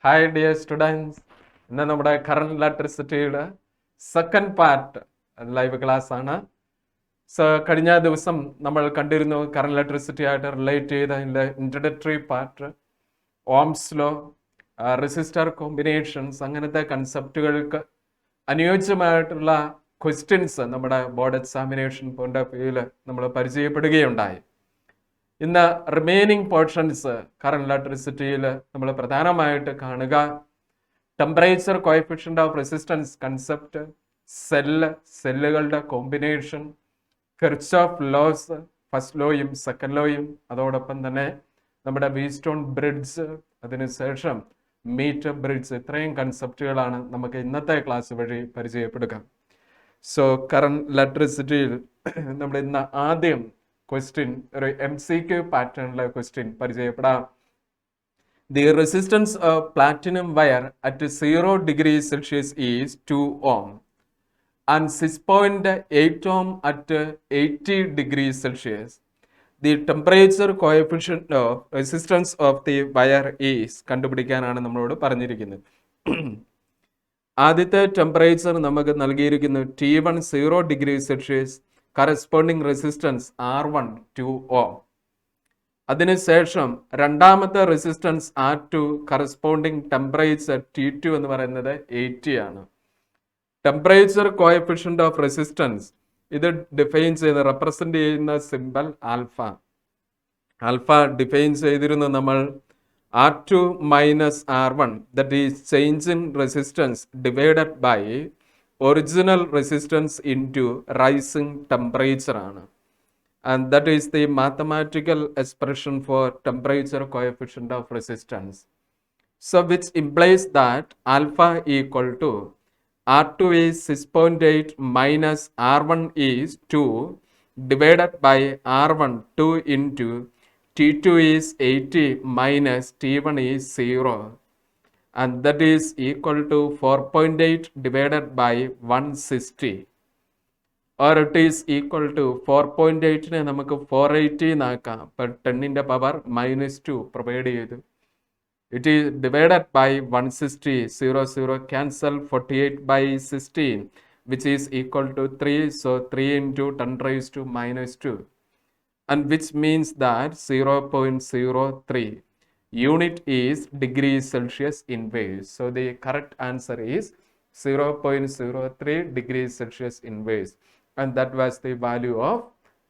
Hi dear students, ഇന്ന് നമ്മുടെ current ഇലക്ട്രിസിറ്റിയുടെ സെക്കൻഡ് പാർട്ട് ലൈവ് ക്ലാസ് ആണ്. കഴിഞ്ഞ ദിവസം നമ്മൾ കണ്ടിരുന്നു കറണ്ട് ഇലക്ട്രിസിറ്റി ആയിട്ട് റിലേറ്റ് ചെയ്ത അതിൻ്റെ introductory part, Ohm's law, resistor combinations, അങ്ങനത്തെ കൺസെപ്റ്റുകൾക്ക് അനുയോജ്യമായിട്ടുള്ള ക്വസ്റ്റ്യൻസ് നമ്മുടെ ബോർഡ് എക്സാമിനേഷൻ പോയിന്റ് ഓഫ് വ്യൂവിൽ നമ്മൾ പരിചയപ്പെടുകയുണ്ടായി. ഇന്ന് റിമൈനിങ് പോർഷൻസ് കറണ്ട് ഇലക്ട്രിസിറ്റിയിൽ നമ്മൾ പ്രധാനമായിട്ട് കാണുക temperature coefficient of resistance concept, സെല്ലുകളുടെ കോമ്പിനേഷൻ, കിർച്ചോഫ് ലോസ്, ഫസ്റ്റ് ലോയും സെക്കൻഡ് ലോയും, അതോടൊപ്പം തന്നെ നമ്മുടെ വീറ്റ്സ്റ്റോൺ ബ്രിഡ്ജ്, അതിനുശേഷം മീറ്റർ ബ്രിഡ്ജ്, ഇത്രയും കൺസെപ്റ്റുകളാണ് നമുക്ക് ഇന്നത്തെ ക്ലാസ് വഴി പരിചയപ്പെടുക. കറണ്ട് ഇലക്ട്രിസിറ്റിയിൽ നമ്മൾ ഇന്ന് ആദ്യം ക്വസ്റ്റ്യൻ ഒരു MCQ പാറ്റേണിലെ ക്വസ്റ്റ്യൻ പരിചയപ്പെടാം. The resistance of platinum wire at 0 degrees Celsius is 2 ohm and 6.8 ohm at 80 degrees Celsius. The temperature coefficient of resistance of the wire is കണ്ടുപിടിക്കാനാണ് നമ്മളോട് പറഞ്ഞിരിക്കുന്നത്. ആദ്യത്തെ ടെമ്പറേച്ചർ നമുക്ക് നൽകിയിരിക്കുന്നു T1 0 degrees Celsius, corresponding resistance R1 2 ohm. അതിനുശേഷം രണ്ടാമത്തെ resistance R2, corresponding temperature T2 എന്ന് പറയുന്നത് 80 ആണ്. ടെമ്പറേച്ചർ കോഎഫിഷ്യന്റ് ഓഫ് റെസിസ്റ്റൻസ് ഇത് ഡിഫൈൻ ചെയ്ത് റെപ്രസെന്റ് ചെയ്യുന്ന സിമ്പൽ ആൽഫ. ആൽഫ ഡിഫൈൻ ചെയ്തിരുന്നു നമ്മൾ R2 minus R1, that is change in resistance divided by original resistance into rising temperature ആണ്. And that is the mathematical expression for temperature coefficient of resistance. So which implies that alpha equal to R2 is 6.8 minus R1 is 2 divided by R1 2 into T2 is 80 minus T1 is 0. And that is equal to 4.8 divided by 160, or it is equal to 4.8 നെ നമുക്ക് 480 നാക്കാം. per 10 power -2 provide ചെയ്തു. It is divided by 160, 0 cancel, 48 by 16 which is equal to 3, so 3 into 10 raised to -2, and which means that 0.03 unit is degrees Celsius inverse. So the correct answer is 0.03 degrees Celsius inverse, and that was the value of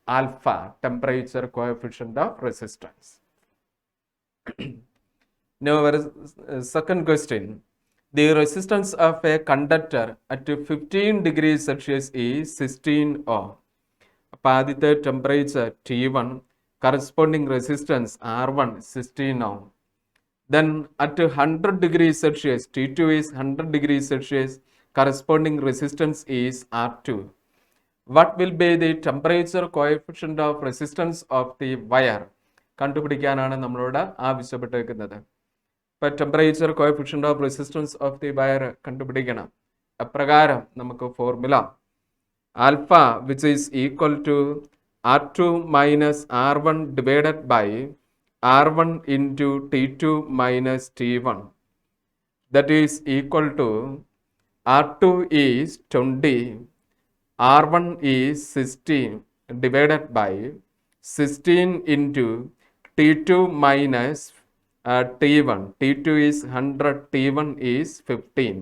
alpha, temperature coefficient of resistance. Now our second question, the resistance of a conductor at 15 degrees Celsius is 16 ohm. അപ്പോൾ ആദ്യത്തെ temperature T1, corresponding resistance R1 16 ohm. Then at 100 degrees Celsius, T2 is 100 degrees Celsius, corresponding resistance is R2. What will be the temperature coefficient of resistance of the wire? കണ്ടുപിടിക്കാനാണ് നമ്മളോട് ആവശ്യപ്പെട്ടിരിക്കുന്നത്. ഇപ്പോൾ temperature coefficient of resistance of the wire കണ്ടുപിടിക്കണം. അപ്രകാരം നമുക്ക് formula alpha which is equal to R2 minus R1 divided by R1 into T2 minus T1, that is equal to R2 is 20, R1 is 16 divided by 16 into T2 minus T1. T2 is 100, T1 is 15,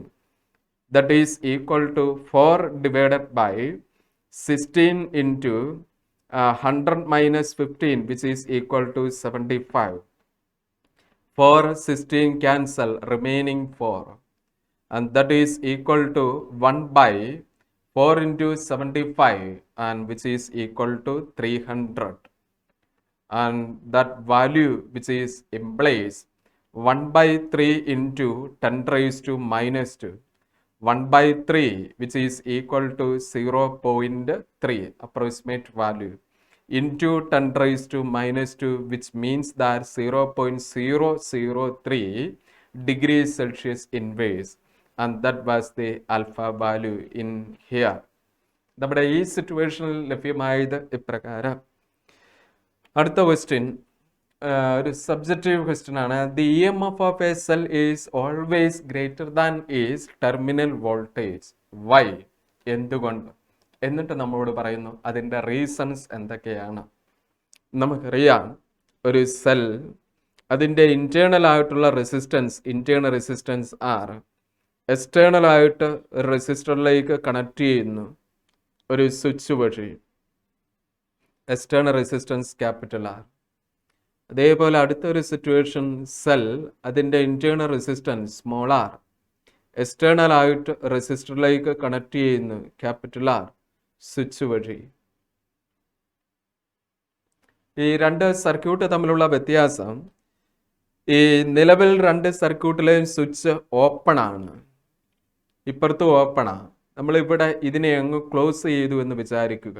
that is equal to 4 divided by 16 into 100 minus 15 which is equal to 75. 4 16 cancel, remaining 4, and that is equal to 1 by 4 into 75, and which is equal to 300, and that value which is implies 1 by 3 into 10 raised to -2, 1 by 3 which is equal to 0.3 approximate value into 10 raised to -2, which means that 0.003 degrees Celsius inverse, and that was the alpha value in here. നമ്മുടെ ഈ സിറ്റുവേഷനിൽ ലഭ്യമായത് ഇപ്രകാരം. അടുത്ത question, ഒരു subjective question ആണ്. The E M F of a cell is always greater than is terminal voltage. Why? എന്തുകൊണ്ട്? എന്നിട്ട് നമ്മളോട് പറയുന്നു അതിൻ്റെ റീസൺസ് എന്തൊക്കെയാണ്. നമുക്കറിയാം ഒരു സെൽ അതിൻ്റെ ഇൻറ്റേർണൽ ആയിട്ടുള്ള ഇൻറ്റേർണൽ റെസിസ്റ്റൻസ് ആർ എക്സ്റ്റേണൽ ആയിട്ട് റെസിസ്റ്ററിലേക്ക് കണക്ട് ചെയ്യുന്നു ഒരു സ്വിച്ച് വഴി, എക്സ്റ്റേണൽ റെസിസ്റ്റൻസ് ക്യാപിറ്റൽ ആർ. അതേപോലെ അടുത്തൊരു സിറ്റുവേഷൻ, സെൽ അതിൻ്റെ internal resistance small R external ആയിട്ട് റെസിസ്റ്ററിലേക്ക് കണക്ട് ചെയ്യുന്നു ക്യാപിറ്റൽ ആർ സ്വിച്ച് വഴി. ഈ രണ്ട് സർക്യൂട്ട് തമ്മിലുള്ള വ്യത്യാസം, ഈ നിലവിൽ രണ്ട് സർക്യൂട്ടിലെയും സ്വിച്ച് ഓപ്പൺ ആണ്, ഇപ്പുറത്തും ഓപ്പണാണ്. നമ്മളിവിടെ ഇതിനെ അങ്ങ് ക്ലോസ് ചെയ്തു എന്ന് വിചാരിക്കുക.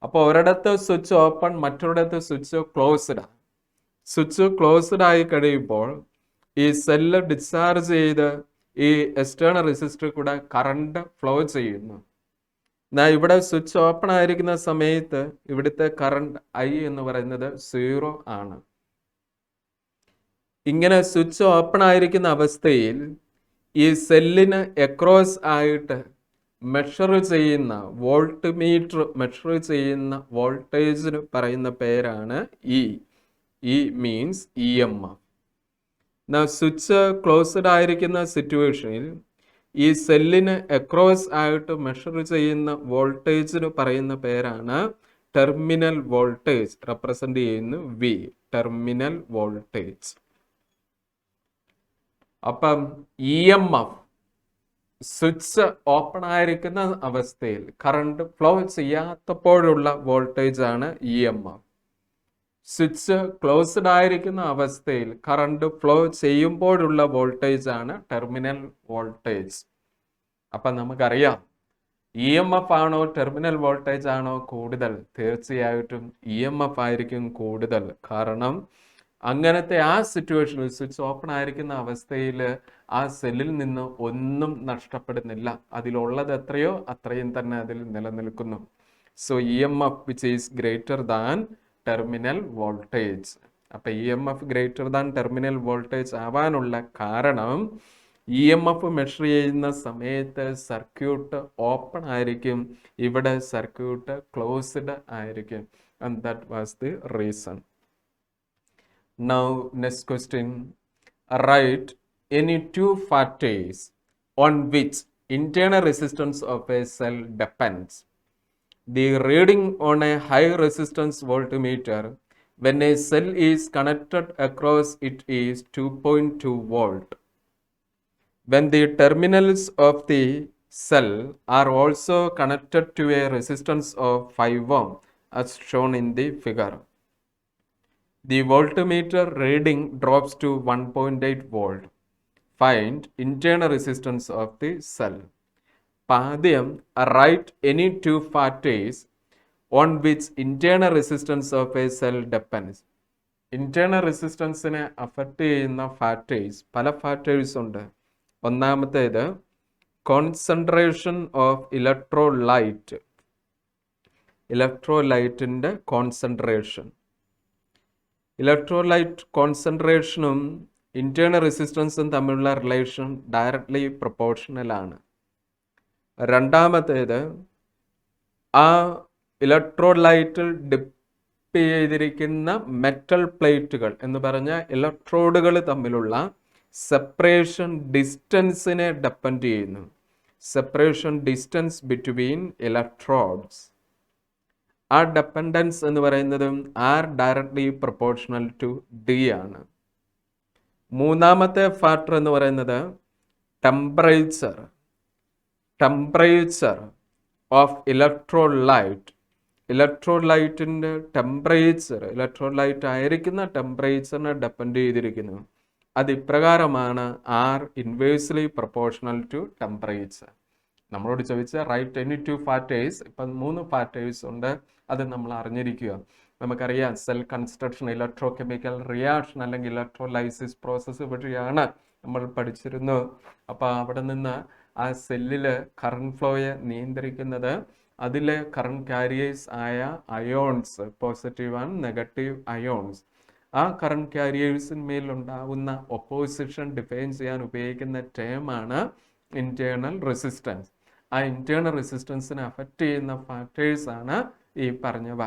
അപ്പോൾ ഒരിടത്ത് സ്വിച്ച് ഓപ്പൺ, മറ്റൊരിടത്ത് സ്വിച്ച് ക്ലോസ്ഡ്. സ്വിച്ച് ക്ലോസ്ഡ് ആയി കഴിയുമ്പോൾ ഈ സെല്ല് ഡിസ്ചാർജ് ചെയ്ത് ഈ എക്സ്റ്റേണൽ റെസിസ്റ്ററിൽ കൂടെ കറണ്ട് ഫ്ലോ ചെയ്യുന്നു. എന്നാൽ ഇവിടെ സ്വിച്ച് ഓപ്പൺ ആയിരിക്കുന്ന സമയത്ത് ഇവിടുത്തെ കറണ്ട് ഐ എന്ന് പറയുന്നത് 0 ആണ്. ഇങ്ങനെ സ്വിച്ച് ഓപ്പൺ ആയിരിക്കുന്ന അവസ്ഥയിൽ ഈ സെല്ലിന് എക്രോസ് ആയിട്ട് മെഷർ ചെയ്യുന്ന വോൾട്ട് മീറ്റർ മെഷർ ചെയ്യുന്ന വോൾട്ടേജിന് പറയുന്ന പേരാണ് E. E means E M F. Switch closed ആയിരിക്കുന്ന സിറ്റുവേഷനിൽ ഈ സെല്ലിന് എക്രോസ് ആയിട്ട് മെഷർ ചെയ്യുന്ന വോൾട്ടേജിന് പറയുന്ന പേരാണ് ടെർമിനൽ വോൾട്ടേജ്, റെപ്രസെന്റ് ചെയ്യുന്നു വി, ടെർമിനൽ വോൾട്ടേജ്. അപ്പം E M F switch open ആയിരിക്കുന്ന അവസ്ഥയിൽ കറണ്ട് ഫ്ലോ ചെയ്യാത്തപ്പോഴുള്ള വോൾട്ടേജ് ആണ് E M F. Switch closed ആയിരിക്കുന്ന അവസ്ഥയിൽ കറണ്ട് ഫ്ലോ ചെയ്യുമ്പോഴുള്ള വോൾട്ടേജ് ആണ് ടെർമിനൽ വോൾട്ടേജ്. അപ്പം നമുക്കറിയാം ഇ എം എഫ് ആണോ ടെർമിനൽ വോൾട്ടേജ് ആണോ കൂടുതൽ? തീർച്ചയായിട്ടും ഇ എം എഫ് ആയിരിക്കും കൂടുതൽ. കാരണം അങ്ങനത്തെ ആ സിറ്റുവേഷനിൽ സ്വിച്ച് ഓപ്പൺ ആയിരിക്കുന്ന അവസ്ഥയിൽ ആ സെല്ലിൽ നിന്ന് ഒന്നും നഷ്ടപ്പെടുന്നില്ല. അതിലുള്ളത് എത്രയോ അത്രയും തന്നെ അതിൽ നിലനിൽക്കുന്നു. So E M F which is greater than terminal voltage. അപ്പം E M F greater than terminal voltage ആവാനുള്ള കാരണം ഇ എം എഫ് മെഷർ ചെയ്യുന്ന സമയത്ത് സർക്യൂട്ട് ഓപ്പൺ ആയിരിക്കും, ഇവിടെ സർക്യൂട്ട് ക്ലോസ്ഡ് ആയിരിക്കും. And that was the reason. Now next question, write any two factors on which internal resistance of a cell depends. The reading on a high resistance voltmeter when a cell is connected across it is 2.2 volt. When the terminals of the cell are also connected to a resistance of 5 ohm as shown in the figure, the voltmeter reading drops to 1.8 volt. Find internal resistance of the cell. ആദ്യം write any two factors on which internal resistance of a cell depends. Internal റെസിസ്റ്റൻസിനെ affect ചെയ്യുന്ന factors, പല factors ഉണ്ട്. ഒന്നാമത്തേത് concentration of electrolyte, ഇലക്ട്രോലൈറ്റിൻ്റെ concentration. Electrolyte കോൺസെൻട്രേഷനും internal റെസിസ്റ്റൻസും തമ്മിലുള്ള റിലേഷൻ ഡയറക്ട്ലി പ്രൊപ്പോർഷണൽ ആണ്. രണ്ടാമത്തേത് ആ ഇലക്ട്രോലൈറ്റിൽ ഡിപ്പ് ചെയ്തിരിക്കുന്ന മെറ്റൽ പ്ലേറ്റുകൾ എന്ന് പറഞ്ഞ ഇലക്ട്രോഡുകൾ തമ്മിലുള്ള സെപ്പറേഷൻ ഡിസ്റ്റൻസിനെ ഡിപ്പെൻഡ് ചെയ്യുന്നു. സെപ്പറേഷൻ ഡിസ്റ്റൻസ് ബിറ്റ്വീൻ ഇലക്ട്രോഡ്സ്, ആ ഡെപ്പൻഡൻസ് എന്ന് പറയുന്നതും R directly proportional to D ആണ്. മൂന്നാമത്തെ ഫാക്ടർ എന്ന് പറയുന്നത് ടെമ്പറേച്ചർ, ടെമ്പറേച്ചർ ഓഫ് ഇലക്ട്രോലൈറ്റ്. ഇലക്ട്രോലൈറ്റിൻ്റെ ടെമ്പറേച്ചർ, ഇലക്ട്രോലൈറ്റ് ആയിരിക്കുന്ന ടെമ്പറേച്ചറിനെ ഡിപ്പെൻഡ് ചെയ്തിരിക്കുന്നു. അത് ഇപ്രകാരമാണ്, R inversely proportional to temperature. നമ്മളോട് ചോദിച്ച റൈറ്റ് എനി ടു ഫാക്ടേഴ്സ്, ഇപ്പം 3 ഫാക്ടേഴ്സ് ഉണ്ട്, അത് നമ്മൾ അറിഞ്ഞിരിക്കുക. നമുക്കറിയാം cell construction electro chemical reaction അല്ലെങ്കിൽ ഇലക്ട്രോലൈസിസ് പ്രോസസ്സ് വഴിയാണ് നമ്മൾ പഠിച്ചിരുന്നു. അപ്പോൾ അവിടെ നിന്ന് ആ സെല്ലിൽ കറണ്ട് ഫ്ലോയെ നിയന്ത്രിക്കുന്നത് അതിലെ കറണ്ട് കാരിയേഴ്സ് ആയ ions, positive and negative ions, ആ കറണ്ട് ക്യാരിയേഴ്സിന്മേലുണ്ടാവുന്ന ഒപ്പോസിഷൻ ഡിഫൈൻ ചെയ്യാൻ ഉപയോഗിക്കുന്ന ടേമാണ് ഇൻറ്റേർണൽ റെസിസ്റ്റൻസ്. ആ ഇൻറ്റേർണൽ റെസിസ്റ്റൻസിനെ അഫക്റ്റ് ചെയ്യുന്ന ഫാക്ടേഴ്സാണ് ഈ പറഞ്ഞവ.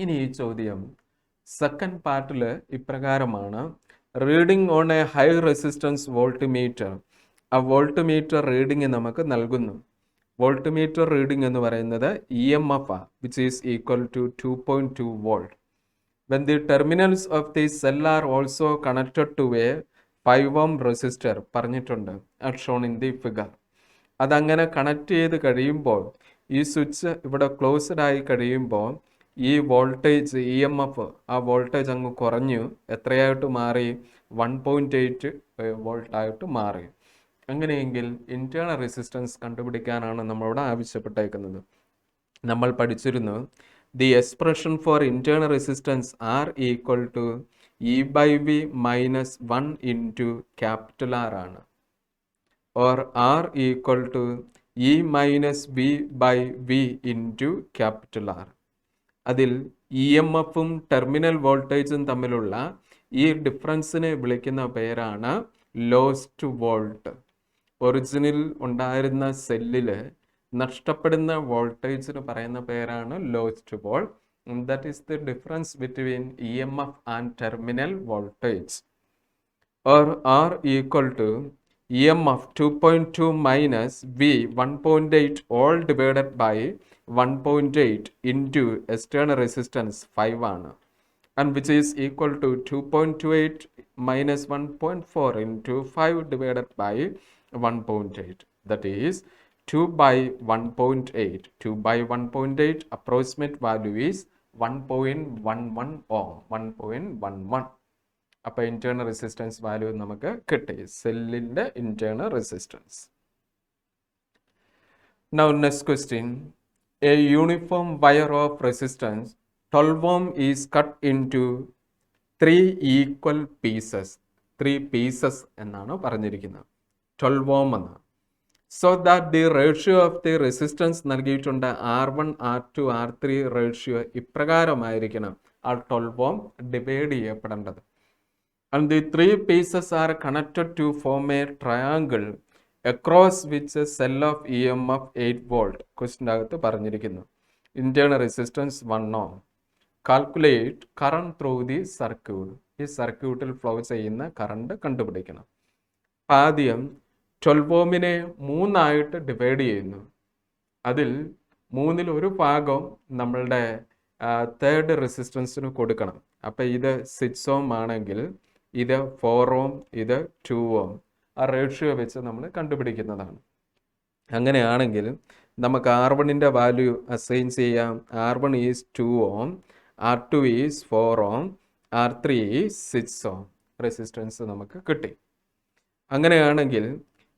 ഇനി ഈ ചോദ്യം സെക്കൻഡ് പാർട്ടിൽ ഇപ്രകാരമാണ്: reading on a high resistance voltmeter. ആ വോൾട്ട്മീറ്റർ റീഡിംഗ് നമുക്ക് നൽകുന്നു. വോൾട്ട്മീറ്റർ റീഡിംഗ് എന്ന് പറയുന്നത് EMF which is equal to 2.2 volt. When the terminals of the cell are also connected to a 5 ohm resistor പറഞ്ഞിട്ടുണ്ട്, as shown in the figure. അതങ്ങനെ connect ചെയ്ത് കഴിയുമ്പോൾ ഈ സ്വിച്ച് ഇവിടെ ക്ലോസ്ഡ് ആയി കഴിയുമ്പോൾ ഈ വോൾട്ടേജ് EMF ആ വോൾട്ടേജ് അങ്ങ് കുറഞ്ഞു എത്രയായിട്ട് മാറി? 1.8 വോൾട്ടായിട്ട് മാറി. അങ്ങനെയെങ്കിൽ ഇൻറ്റേർണൽ റെസിസ്റ്റൻസ് കണ്ടുപിടിക്കാനാണ് നമ്മളിവിടെ ആവശ്യപ്പെട്ടേക്കുന്നത്. നമ്മൾ പഠിച്ചിരുന്നു the expression for internal resistance R equal to E/V minus 1 into capital R ആണ്, or R equal to E minus V by V into capital R. അതിൽ EMFും ടെർമിനൽ വോൾട്ടേജും തമ്മിലുള്ള ഈ ഡിഫറൻസിനെ വിളിക്കുന്ന പേരാണ് ലോസ്റ്റ് വോൾട്ട്. ഒറിജിനിൽ ഉണ്ടായിരുന്ന സെല്ലിൽ നഷ്ടപ്പെടുന്ന വോൾട്ടേജിന് പറയുന്ന പേരാണ് lost volt. That is the difference between EMF and terminal voltage. Or R equal to EMF 2.2 minus V 1.8 all divided by 1.8 into external resistance 5 ആണ്, and which is equal to 2.28 minus 1.4 into 5 divided by 1.8. That is 2 by 1.8. 2 by 1.8 approximate value is 1.11 ohm. 1.11. അപ്പോൾ internal resistance value നമുക്ക് കിട്ടി, സെല്ലിൻ്റെ internal resistance. Now next question. A uniform wire of resistance 12 ohm is cut into 3 equal pieces. 3 pieces എന്നാണ് പറഞ്ഞിരിക്കുന്നത്, 12 ohm എന്ന്. So that the ratio of the resistance നൽകിയിട്ടുണ്ട് R1, R2, R3 ratio ഇപ്രകാരമായിരിക്കണം ആ 12 ohm divide ചെയ്യപ്പെടേണ്ടത്. And the 3 pieces are connected to form a triangle across which a cell of EMF 8 volt. ക്വസ്റ്റിൻ്റെ അകത്ത് പറഞ്ഞിരിക്കുന്നു. Internal resistance 1 ohm. Calculate current through the circuit. ഈ സർക്യൂട്ടിൽ flow ചെയ്യുന്ന current കണ്ടുപിടിക്കണം. ആദ്യം 12 ഓമിനെ 3 divide ചെയ്യുന്നു. അതിൽ 1/3 ഭാഗം നമ്മളുടെ തേർഡ് റെസിസ്റ്റൻസിന് കൊടുക്കണം. അപ്പം ഇത് 6 ഓം ആണെങ്കിൽ ഇത് 4 ഓം, ഇത് 2 ഓം. ആ റേഷ്യോ വെച്ച് നമ്മൾ കണ്ടുപിടിക്കുന്നതാണ്. അങ്ങനെയാണെങ്കിൽ നമുക്ക് R1ൻ്റെ വാല്യൂ അസൈൻ ചെയ്യാം. R1 is 2 ohm, R2 is 4 ohm, R3 is 6 ohm. Resistance നമുക്ക് കിട്ടി. അങ്ങനെയാണെങ്കിൽ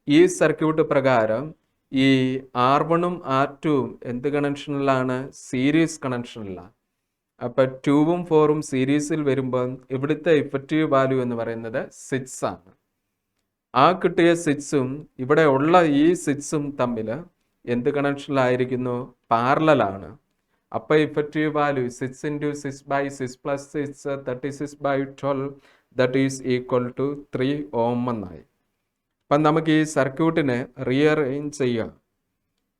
ഈ സർക്യൂട്ട് പ്രകാരം ഈ R1ഉം R2ഉം എന്ത് കണക്ഷനിലാണ്? സീരീസ് കണക്ഷനിലാണ്. അപ്പം 2ഉം 4ഉം സീരീസിൽ വരുമ്പോൾ ഇവിടുത്തെ ഇഫക്റ്റീവ് വാല്യൂ എന്ന് പറയുന്നത് 6 ആണ്. ആ കിട്ടിയ 6ഉം ഇവിടെ ഉള്ള ഈ 6ഉം തമ്മിൽ എന്ത് കണക്ഷനിലായിരിക്കുന്നു? പാരലലാണ്. അപ്പോൾ effective value 6 × 6 / 6 + 6 36/12 that is equal to 3 ohm എന്നായി. അപ്പം നമുക്ക് ഈ സർക്യൂട്ടിനെ റീഅറേഞ്ച് ചെയ്യാം.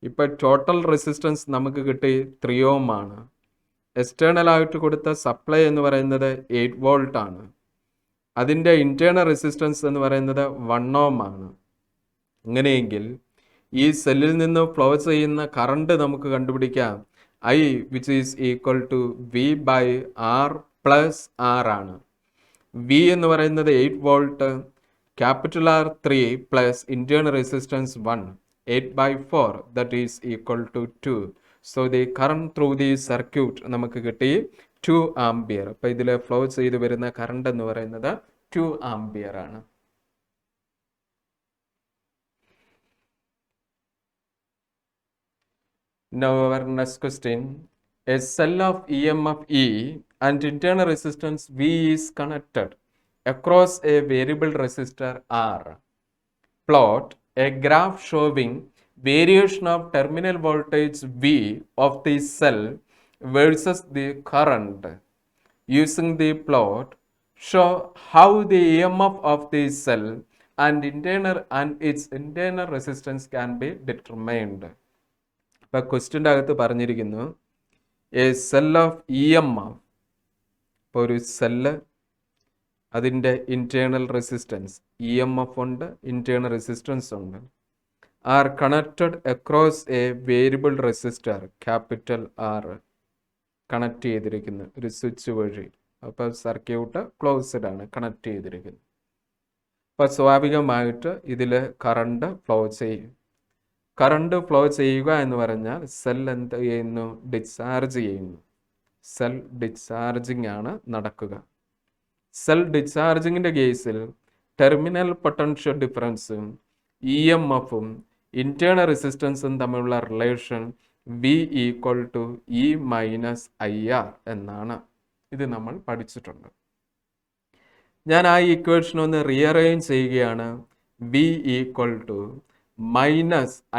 ഇപ്പം ടോട്ടൽ റെസിസ്റ്റൻസ് നമുക്ക് കിട്ടി 3 ഓം ആണ്. എക്സ്റ്റേണലായിട്ട് കൊടുത്ത സപ്ലൈ എന്ന് പറയുന്നത് 8 വോൾട്ട് ആണ്. അതിൻ്റെ ഇൻറ്റേർണൽ റെസിസ്റ്റൻസ് എന്ന് പറയുന്നത് 1 ഓം ആണ്. അങ്ങനെയെങ്കിൽ ഈ സെല്ലിൽ നിന്ന് ഫ്ലോ ചെയ്യുന്ന കറണ്ട് നമുക്ക് കണ്ടുപിടിക്കാം. I which is equal to V/R + R ആണ്. V എന്ന് പറയുന്നത് 8 volt, capital R 3 plus internal resistance 1, 8/4 that is equal to 2. So the current through the circuit നമുക്ക് കിട്ടി 2 ആംപിയർ. അപ്പോൾ ഇതിൽ ഫ്ലോ ചെയ്ത് വരുന്ന കറണ്ട് എന്ന് പറയുന്നത് 2 ആംപിയർ ആണ്. Now our next question. A cell of EMF E and internal resistance V is connected across a variable resistor R. Plot a graph showing variation of terminal voltage V of the cell versus the current. Using the plot, show how the EMF of the cell and its internal resistance can be determined. ഇപ്പോൾ ക്വസ്റ്റ്യൻ്റെ അകത്ത് പറഞ്ഞിരിക്കുന്നു A cell of EMF, ഇപ്പോൾ ഒരു cell അതിൻ്റെ internal resistance EMF ഉണ്ട്, internal resistance ഉണ്ട്, are connected across A variable resistor capital R connect ചെയ്തിരിക്കുന്നു ഒരു സ്വിച്ച് വഴി. അപ്പോൾ സർക്യൂട്ട് ക്ലോസ്ഡ് ആണ്, കണക്ട് ചെയ്തിരിക്കുന്നു. അപ്പോൾ സ്വാഭാവികമായിട്ട് ഇതിൽ കറണ്ട് ഫ്ലോ ചെയ്യും. കറണ്ട് ഫ്ലോ ചെയ്യുക എന്ന് പറഞ്ഞാൽ സെൽ എന്ത് ചെയ്യുന്നു? ഡിസ്ചാർജ് ചെയ്യുന്നു. സെൽ ഡിസ്ചാർജിങ് ആണ് നടക്കുക. സെൽ ഡിസ്ചാർജിങ്ങിൻ്റെ കേസിൽ ടെർമിനൽ പൊട്ടൻഷ്യൽ ഡിഫറൻസും EMFും ഇൻറ്റേർണൽ റെസിസ്റ്റൻസും തമ്മിലുള്ള റിലേഷൻ V = E - IR എന്നാണ്. ഇത് നമ്മൾ പഠിച്ചിട്ടുണ്ട്. ഞാൻ ആ ഇക്വേഷൻ ഒന്ന് റീഅറേഞ്ച് ചെയ്യുകയാണ്. V =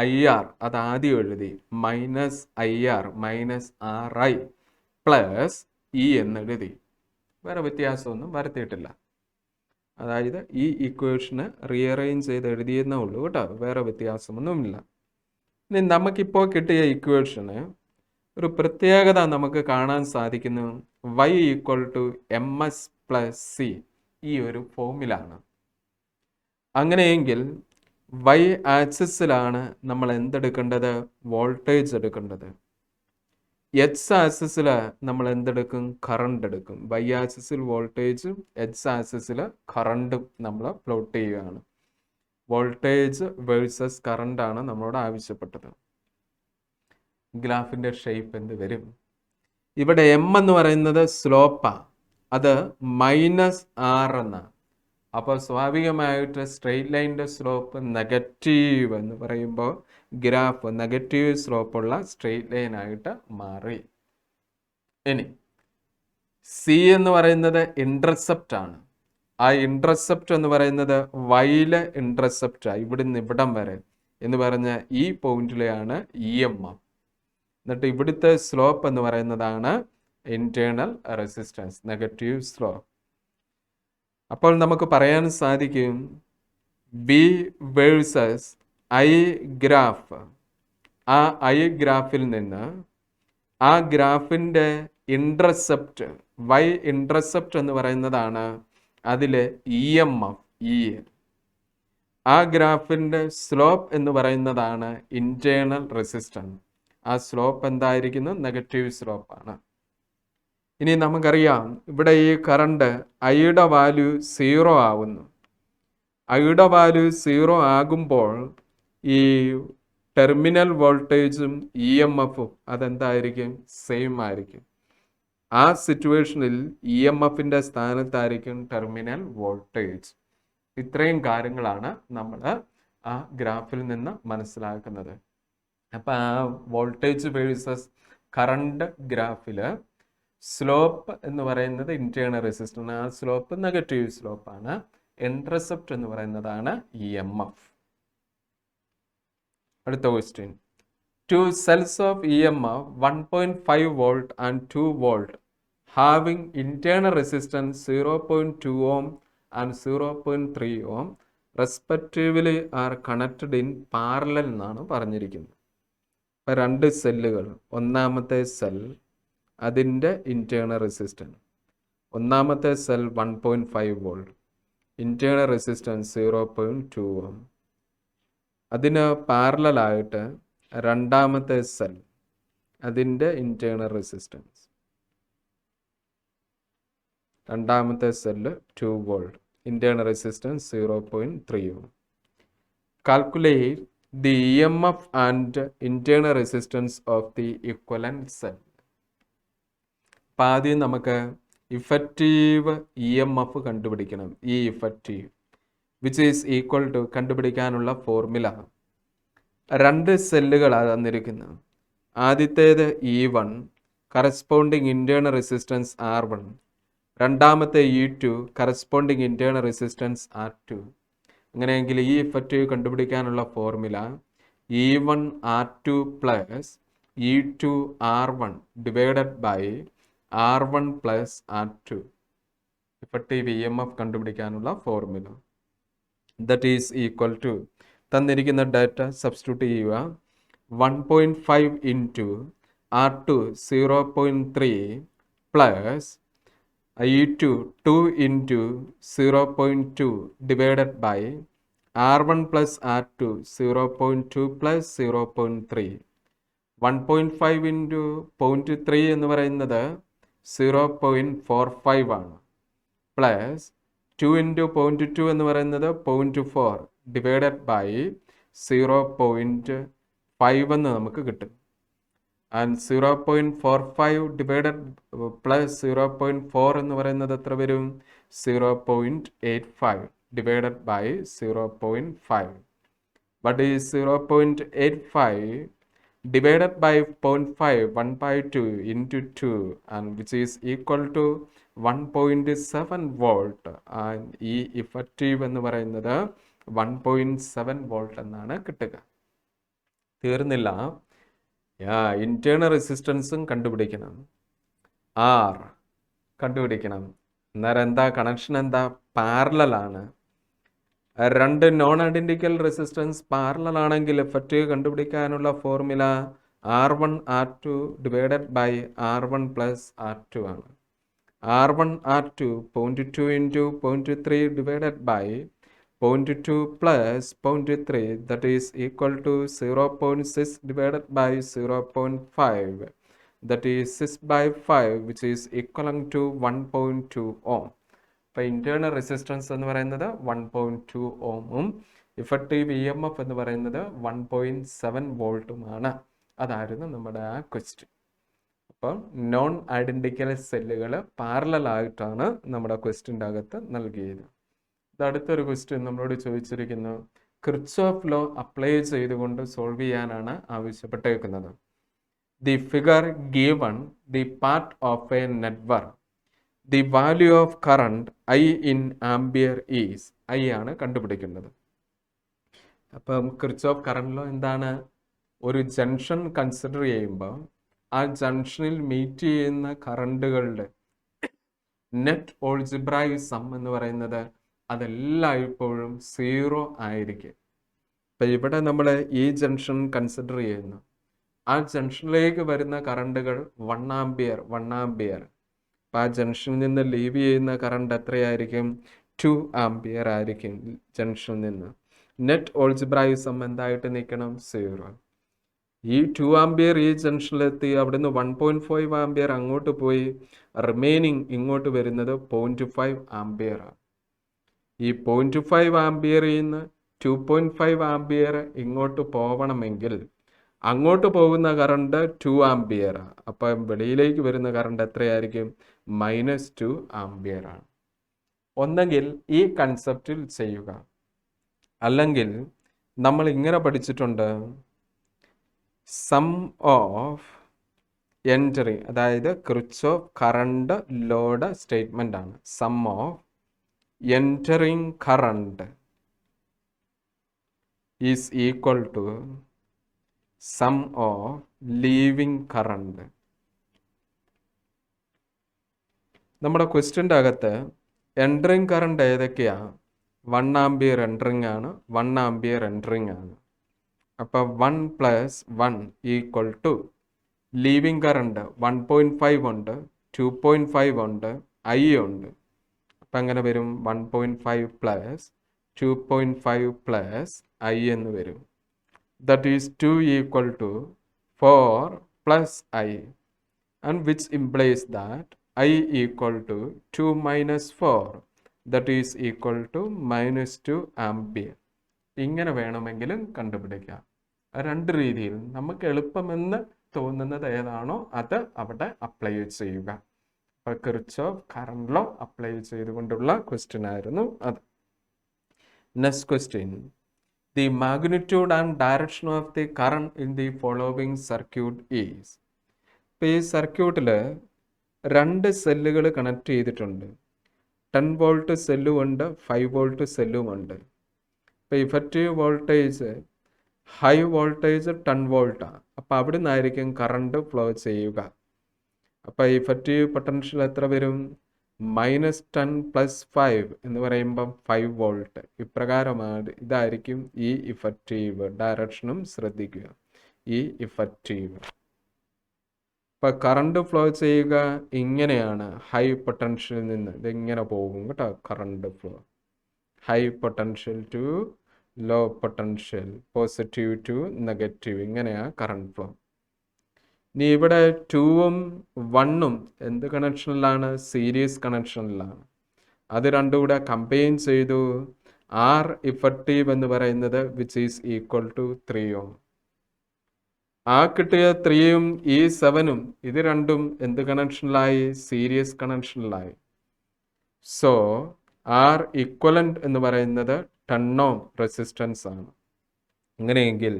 -IR, അത് ആദ്യം എഴുതി, -IR - RI പ്ലസ് E എന്നെഴുതി. വേറെ വ്യത്യാസമൊന്നും വരുത്തിയിട്ടില്ല. അതായത് ഈ ഇക്വേഷന് റീഅറേഞ്ച് ചെയ്ത് എഴുതിയെന്നേ ഉള്ളൂ കേട്ടോ, വേറെ വ്യത്യാസമൊന്നുമില്ല. ഇനി നമുക്കിപ്പോൾ കിട്ടിയ ഇക്വേഷന് ഒരു പ്രത്യേകത നമുക്ക് കാണാൻ സാധിക്കുന്നു. Y = MS + C, ഈ ഒരു ഫോമിലാണ്. അങ്ങനെയെങ്കിൽ Y ആക്സിസിലാണ് നമ്മൾ എന്തെടുക്കേണ്ടത്? വോൾട്ടേജ് എടുക്കേണ്ടത്. X ആക്സിസിൽ നമ്മൾ എന്തെടുക്കും? കറണ്ട് എടുക്കും. Y ആക്സിസിൽ വോൾട്ടേജും X ആക്സിസിൽ കറണ്ടും നമ്മൾ പ്ലോട്ട് ചെയ്യുകയാണ്. വോൾട്ടേജ് വേഴ്സസ് കറണ്ടാണ് നമ്മളോട് ആവശ്യപ്പെട്ടത്. ഗ്രാഫിൻ്റെ ഷേപ്പ് എന്ത് വരും? ഇവിടെ M എന്ന് പറയുന്നത് സ്ലോപ്പാണ്, അത് -R എന്നാണ്. അപ്പോൾ സ്വാഭാവികമായിട്ട് സ്ട്രെയിറ്റ് ലൈനിൻ്റെ സ്ലോപ്പ് നെഗറ്റീവ് എന്ന് പറയുമ്പോൾ ഗ്രാഫ് നെഗറ്റീവ് സ്ലോപ്പുള്ള സ്ട്രെയിറ്റ് ലൈനായിട്ട് മാറി. ഇനി C എന്ന് പറയുന്നത് ഇൻറ്റർസെപ്റ്റ് ആണ്. ആ ഇൻറ്റർസെപ്റ്റ് എന്ന് പറയുന്നത് വൈയിലെ ഇൻറ്റർസെപ്റ്റാണ്, ഇവിടുന്ന് ഇവിടം വരെ എന്ന് പറഞ്ഞാൽ ഈ പോയിന്റിലെയാണ് EMF. എന്നിട്ട് ഇവിടുത്തെ സ്ലോപ്പ് എന്ന് പറയുന്നതാണ് ഇൻറ്റേർണൽ റെസിസ്റ്റൻസ്, നെഗറ്റീവ് സ്ലോപ്പ്. അപ്പോൾ നമുക്ക് പറയാൻ സാധിക്കും B വേഴ്സസ് I ഗ്രാഫ്. ആ I ഗ്രാഫിൽ നിന്ന് ആ ഗ്രാഫിൻ്റെ ഇൻറ്റർസെപ്റ്റ് Y ഇൻറ്റർസെപ്റ്റ് എന്ന് പറയുന്നതാണ് അതിലെ EMF E. ആ ഗ്രാഫിൻ്റെ സ്ലോപ്പ് എന്ന് പറയുന്നതാണ് ഇൻറ്റേർണൽ റെസിസ്റ്റൻസ്. ആ സ്ലോപ്പ് എന്തായിരിക്കുന്നു? നെഗറ്റീവ് സ്ലോപ്പാണ്. ഇനി നമുക്കറിയാം ഇവിടെ ഈ കറണ്ട് Iയുടെ വാല്യൂ 0 ആവുന്നു. Iയുടെ വാല്യൂ 0 ആകുമ്പോൾ ഈ ടെർമിനൽ വോൾട്ടേജും EMFും അതെന്തായിരിക്കും? സെയിം ആയിരിക്കും. ആ സിറ്റുവേഷനിൽ EMFിൻ്റെ സ്ഥാനത്തായിരിക്കും ടെർമിനൽ വോൾട്ടേജ്. ഇത്രയും കാര്യങ്ങളാണ് നമ്മൾ ആ ഗ്രാഫിൽ നിന്ന് മനസ്സിലാക്കുന്നത്. അപ്പം ആ വോൾട്ടേജ് വേഴ്സസ് കറണ്ട് ഗ്രാഫിൽ സ്ലോപ്പ് എന്ന് പറയുന്നത് ഇൻറ്റേർണൽ റെസിസ്റ്റൻസ്, ആ സ്ലോപ്പ് നെഗറ്റീവ് സ്ലോപ്പാണ്. ഇൻറ്റർസെപ്റ്റ് എന്ന് പറയുന്നതാണ് EMF. അടുത്ത question. 2 cells of EMF 1.5 volt and 2 volt having internal resistance 0.2 ohm and 0.3 ohm respectively are connected in parallel എന്നാണ് പറഞ്ഞിരിക്കുന്നത്. ഇപ്പം 2 സെല്ലുകൾ, ഒന്നാമത്തെ സെൽ അതിൻ്റെ ഇൻറ്റേർണൽ റെസിസ്റ്റൻസ്, ഒന്നാമത്തെ cell 1.5 volt, internal resistance 0.2 ohm. അതിന് പാരലലായിട്ട് രണ്ടാമത്തെ സെൽ അതിൻ്റെ ഇൻറ്റേർണൽ റെസിസ്റ്റൻസ്, രണ്ടാമത്തെ cell 2 volt, internal resistance 0.3 ohm. Calculate the EMF and internal resistance of the equivalent cell. അപ്പം ആദ്യം നമുക്ക് ഇഫക്റ്റീവ് EMF കണ്ടുപിടിക്കണം. ഈ effective which is equal to കണ്ടുപിടിക്കാനുള്ള ഫോർമുല, 2 സെല്ലുകളാണ് തന്നിരിക്കുന്നത്. ആദ്യത്തേത് E1 corresponding internal resistance R1, രണ്ടാമത്തെ E2 corresponding internal resistance R2. അങ്ങനെയെങ്കിൽ ഈ ഇഫക്റ്റീവ് കണ്ടുപിടിക്കാനുള്ള formula E1 R2 plus E2 R1 divided by R1 plus R2. Effective EMF കണ്ടുപിടിക്കാനുള്ള formula. That is equal to തന്നിരിക്കുന്ന ഡാറ്റ സബ്സ്റ്റിറ്റ്യൂട്ട് ചെയ്യുക. 1.5 into R2 0.3 plus E2 2 into 0.2 divided by R1 plus R2 0.2 plus 0.3. 1.5 into 0.3 എന്ന് പറയുന്നത് 0.45 ആണ്. Plus 2 into 0.2 എന്ന് പറയുന്നത് 0.4 divided by 0.5 എന്ന് നമുക്ക് കിട്ടും. ആൻഡ് 0.45 ഡിവൈഡഡ് പ്ലസ് 0.4 എന്ന് പറയുന്നത് എത്ര വരും? 0.85 divided by 0.5. What is 0.85 divided by 0.5? 1/2 into 2, and which is equal to 1.7 volt. And ഈ ഇഫക്റ്റീവ് എന്ന് പറയുന്നത് 1.7 വോൾട്ട് എന്നാണ് കിട്ടുക. തീർന്നില്ല, ഇന്റേണൽ റെസിസ്റ്റൻസും കണ്ടുപിടിക്കണം, R കണ്ടുപിടിക്കണം. അന്നേരം എന്താ കണക്ഷൻ? എന്താ? പാരലലാണ്. രണ്ട് നോൺ ഐഡന്റിക്കൽ റെസിസ്റ്റൻസ് പാരലൽ ആണെങ്കിൽ എഫക്റ്റീവ് കണ്ടുപിടിക്കാനുള്ള formula R1 R2 divided by R1 plus R2 ആണ്. R1 R2 0.2 into 0.3 divided by 0.2 plus 0.3, that is equal to 0.6 divided by 0.5, that is 6 by 5, which is equivalent to 1.2 ohm. അപ്പോൾ internal resistance എന്ന് പറയുന്നത് 1.2 ഓമും effective EMF എന്ന് പറയുന്നത് 1.7 വോൾട്ടുമാണ്. അതായിരുന്നു നമ്മുടെ ആ question. അപ്പം നോൺ ഐഡന്റിക്കൽ സെല്ലുകൾ പാരലൽ ആയിട്ടാണ് നമ്മുടെ ക്വസ്റ്റ്യൻ്റെ അകത്ത് നൽകിയത്. അടുത്തൊരു ക്വസ്റ്റ്യൻ നമ്മളോട് ചോദിച്ചിരിക്കുന്നു, കിർച്ചോഫ് ലോ അപ്ലൈ ചെയ്തുകൊണ്ട് സോൾവ് ചെയ്യാനാണ് ആവശ്യപ്പെട്ടേക്കുന്നത്. The figure given the part of a network, the value of current I in ampere is. I ആണ് കണ്ടുപിടിക്കുന്നത്. അപ്പം കിർച്ചോഫ് കറണ്ട് ലോ എന്താണ്? ഒരു ജംഗ്ഷൻ കൺസിഡർ ചെയ്യുമ്പോൾ ആ ജംഗ്ഷനിൽ മീറ്റ് ചെയ്യുന്ന കറണ്ടുകളുടെ നെറ്റ് ഓൾജിബ്രായിക് സം എന്ന് പറയുന്നത് അതെല്ലായ്പ്പോഴും 0 ആയിരിക്കും. അപ്പം ഇവിടെ നമ്മൾ ഈ ജംഗ്ഷൻ കൺസിഡർ ചെയ്യുന്നു. ആ ജംഗ്ഷനിലേക്ക് വരുന്ന കറണ്ടുകൾ 1 ആംബിയർ. അപ്പം ആ ജംഗ്ഷനിൽ നിന്ന് ലീവ് ചെയ്യുന്ന കറണ്ട് എത്രയായിരിക്കും? 2 ആംബിയർ ആയിരിക്കും ജംഗ്ഷനിൽ നിന്ന്. നെറ്റ് ഓൾജിബ്രായിക് സം എന്തായിട്ട് നിൽക്കണം? 0. ഈ 2 ആംബിയർ ഈ ജംഗ്ഷനിലെത്തി, അവിടുന്ന് 1.5 ആംബിയർ അങ്ങോട്ട് പോയി, റിമൈനിങ് ഇങ്ങോട്ട് വരുന്നത് 0.5 ആംബിയർ ആണ്. ഈ 0.5 ആംബിയറിൽ നിന്ന് 2.5 ആംബിയർ ഇങ്ങോട്ട് പോകണമെങ്കിൽ അങ്ങോട്ട് പോകുന്ന കറണ്ട് 2 ആംബിയർ. അപ്പം വെളിയിലേക്ക് വരുന്ന കറണ്ട് എത്രയായിരിക്കും? -2 ആംബിയർ ആണ്. ഒന്നെങ്കിൽ ഈ കൺസെപ്റ്റിൽ ചെയ്യുക, അല്ലെങ്കിൽ നമ്മൾ ഇങ്ങനെ പഠിച്ചിട്ടുണ്ട്, സം ഓഫ് എൻറ്ററിങ്, അതായത് കിർച്ചോഫ് കറണ്ട് ലോഡ് സ്റ്റേറ്റ്മെന്റ് ആണ്. Sum of entering current is equal to sum of leaving current. നമ്മുടെ ക്വസ്റ്റ്യൻ്റെ അകത്ത് എൻറ്ററിങ് കറണ്ട് ഏതൊക്കെയാ? 1 ആംബിയർ എൻറ്ററിങ് ആണ്, 1 ആംബിയർ എൻറ്ററിങ് ആണ്. അപ്പോൾ 1 + 1 = ലീവിങ് കറണ്ട് 1.5 ഉണ്ട്, 2.5 ഉണ്ട്, I ഉണ്ട്. അപ്പം അങ്ങനെ വരും 1.5 + 2.5 + I എന്ന് വരും. That is 2 = 4 + I, and which implies that I = 2 - 4, that is equal to -2 ampere. ഇങ്ങനെ വേണമെങ്കിലും കണ്ടുപിടിക്കാം. രണ്ട് രീതിയിൽ നമുക്ക് എളുപ്പമെന്ന് തോന്നുന്നത് ഏതാണോ അത് അവിടെ അപ്ലൈ ചെയ്യുക. അപ്പോൾ കിർച്ചോഫ് കറണ്ട് ലോ അപ്ലൈ ചെയ്തുകൊണ്ടുള്ള ക്വസ്റ്റ്യൻ ആയിരുന്നു അത്. Next question, the magnitude and direction of the current in the following circuit is. ഇപ്പോൾ ഈ സർക്യൂട്ടിൽ 2 സെല്ലുകൾ കണക്ട് ചെയ്തിട്ടുണ്ട്. 10 വോൾട്ട് സെല്ലും ഉണ്ട്, 5 വോൾട്ട് സെല്ലും ഉണ്ട്. ഇപ്പോൾ ഇഫക്റ്റീവ് വോൾട്ടേജ് ഹൈ വോൾട്ടേജ് 10 വോൾട്ടാണ്. അപ്പോൾ അവിടെ നിന്നായിരിക്കും കറണ്ട് ഫ്ലോ ചെയ്യുക. അപ്പോൾ ഇഫക്റ്റീവ് പൊട്ടൻഷ്യൽ എത്ര വരും? -10 + 5 എന്ന് പറയുമ്പം 5 വോൾട്ട്. ഇപ്രകാരമാണ്. ഇതായിരിക്കും ഈ ഇഫക്റ്റീവ്. ഡയറക്ഷനും ശ്രദ്ധിക്കുക. ഈ ഇഫക്റ്റീവ്. ഇപ്പം കറണ്ട് ഫ്ലോ ചെയ്യുക ഇങ്ങനെയാണ്. ഹൈ പൊട്ടൻഷ്യലിൽ നിന്ന് ഇതിങ്ങനെ പോകും കേട്ടോ. Current flow high potential to low potential, positive to negative, ഇങ്ങനെയാണ് കറണ്ട് ഫ്ലോ. ഇനി ഇവിടെ 2ഉം 1ഉം എന്ത് കണക്ഷനിലാണ്? സീരീസ് കണക്ഷനിലാണ്. അത് രണ്ടും കൂടെ കമ്പൈൻ ചെയ്തു. ആർ ഇഫക്റ്റീവ് എന്ന് പറയുന്നത് വിച്ച് ഈസ് ഈക്വൽ ടു 3 ഓം. ആ കിട്ടിയ 3ഉം ഈ 7ഉം ഇത് രണ്ടും എന്ത് കണക്ഷനിലായി? സീരീസ് കണക്ഷനിലായി. സോ ആർ ഇക്വലന്റ് എന്ന് പറയുന്നത് 10 ഓം റെസിസ്റ്റൻസ് ആണ്. അങ്ങനെയെങ്കിൽ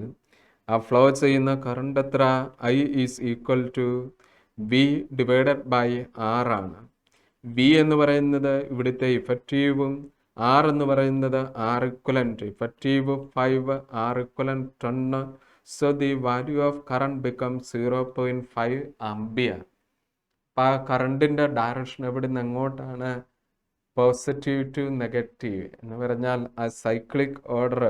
ആ ഫ്ലോ ചെയ്യുന്ന കറണ്ട് എത്ര? I is equal to V divided by R ആണ്. വി എന്ന് പറയുന്നത് ഇവിടുത്തെ ഇഫക്റ്റീവും, ആർ എന്ന് പറയുന്നത് R equivalent. Effective 5, R equivalent 10. So the value of current become 0.5 ampere. അപ്പം ആ കറണ്ടിൻ്റെ ഡയറക്ഷൻ എവിടെ നിന്ന് എങ്ങോട്ടാണ്? പോസിറ്റീവ് ടു നെഗറ്റീവ് എന്ന് പറഞ്ഞാൽ ആ സൈക്ലിക് ഓർഡർ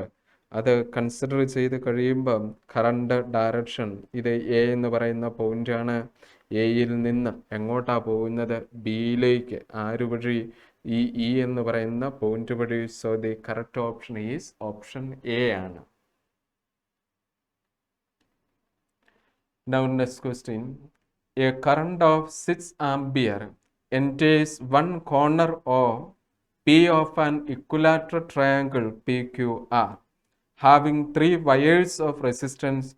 അത് കൺസിഡർ ചെയ്ത് കഴിയുമ്പം കറണ്ട് ഡയറക്ഷൻ ഇത് എ എന്ന് പറയുന്ന പോയിന്റാണ്. എയിൽ നിന്ന് എങ്ങോട്ടാണ് പോകുന്നത്? ബിയിലേക്ക്. ആര് വഴി? ഈ ഇ എന്ന് പറയുന്ന പോയിന്റ് വഴി. So the correct option is option A ആണ്. Now next question. A current of 6 ampere enters one corner of P of an equilateral triangle PQR having 3 wires of resistance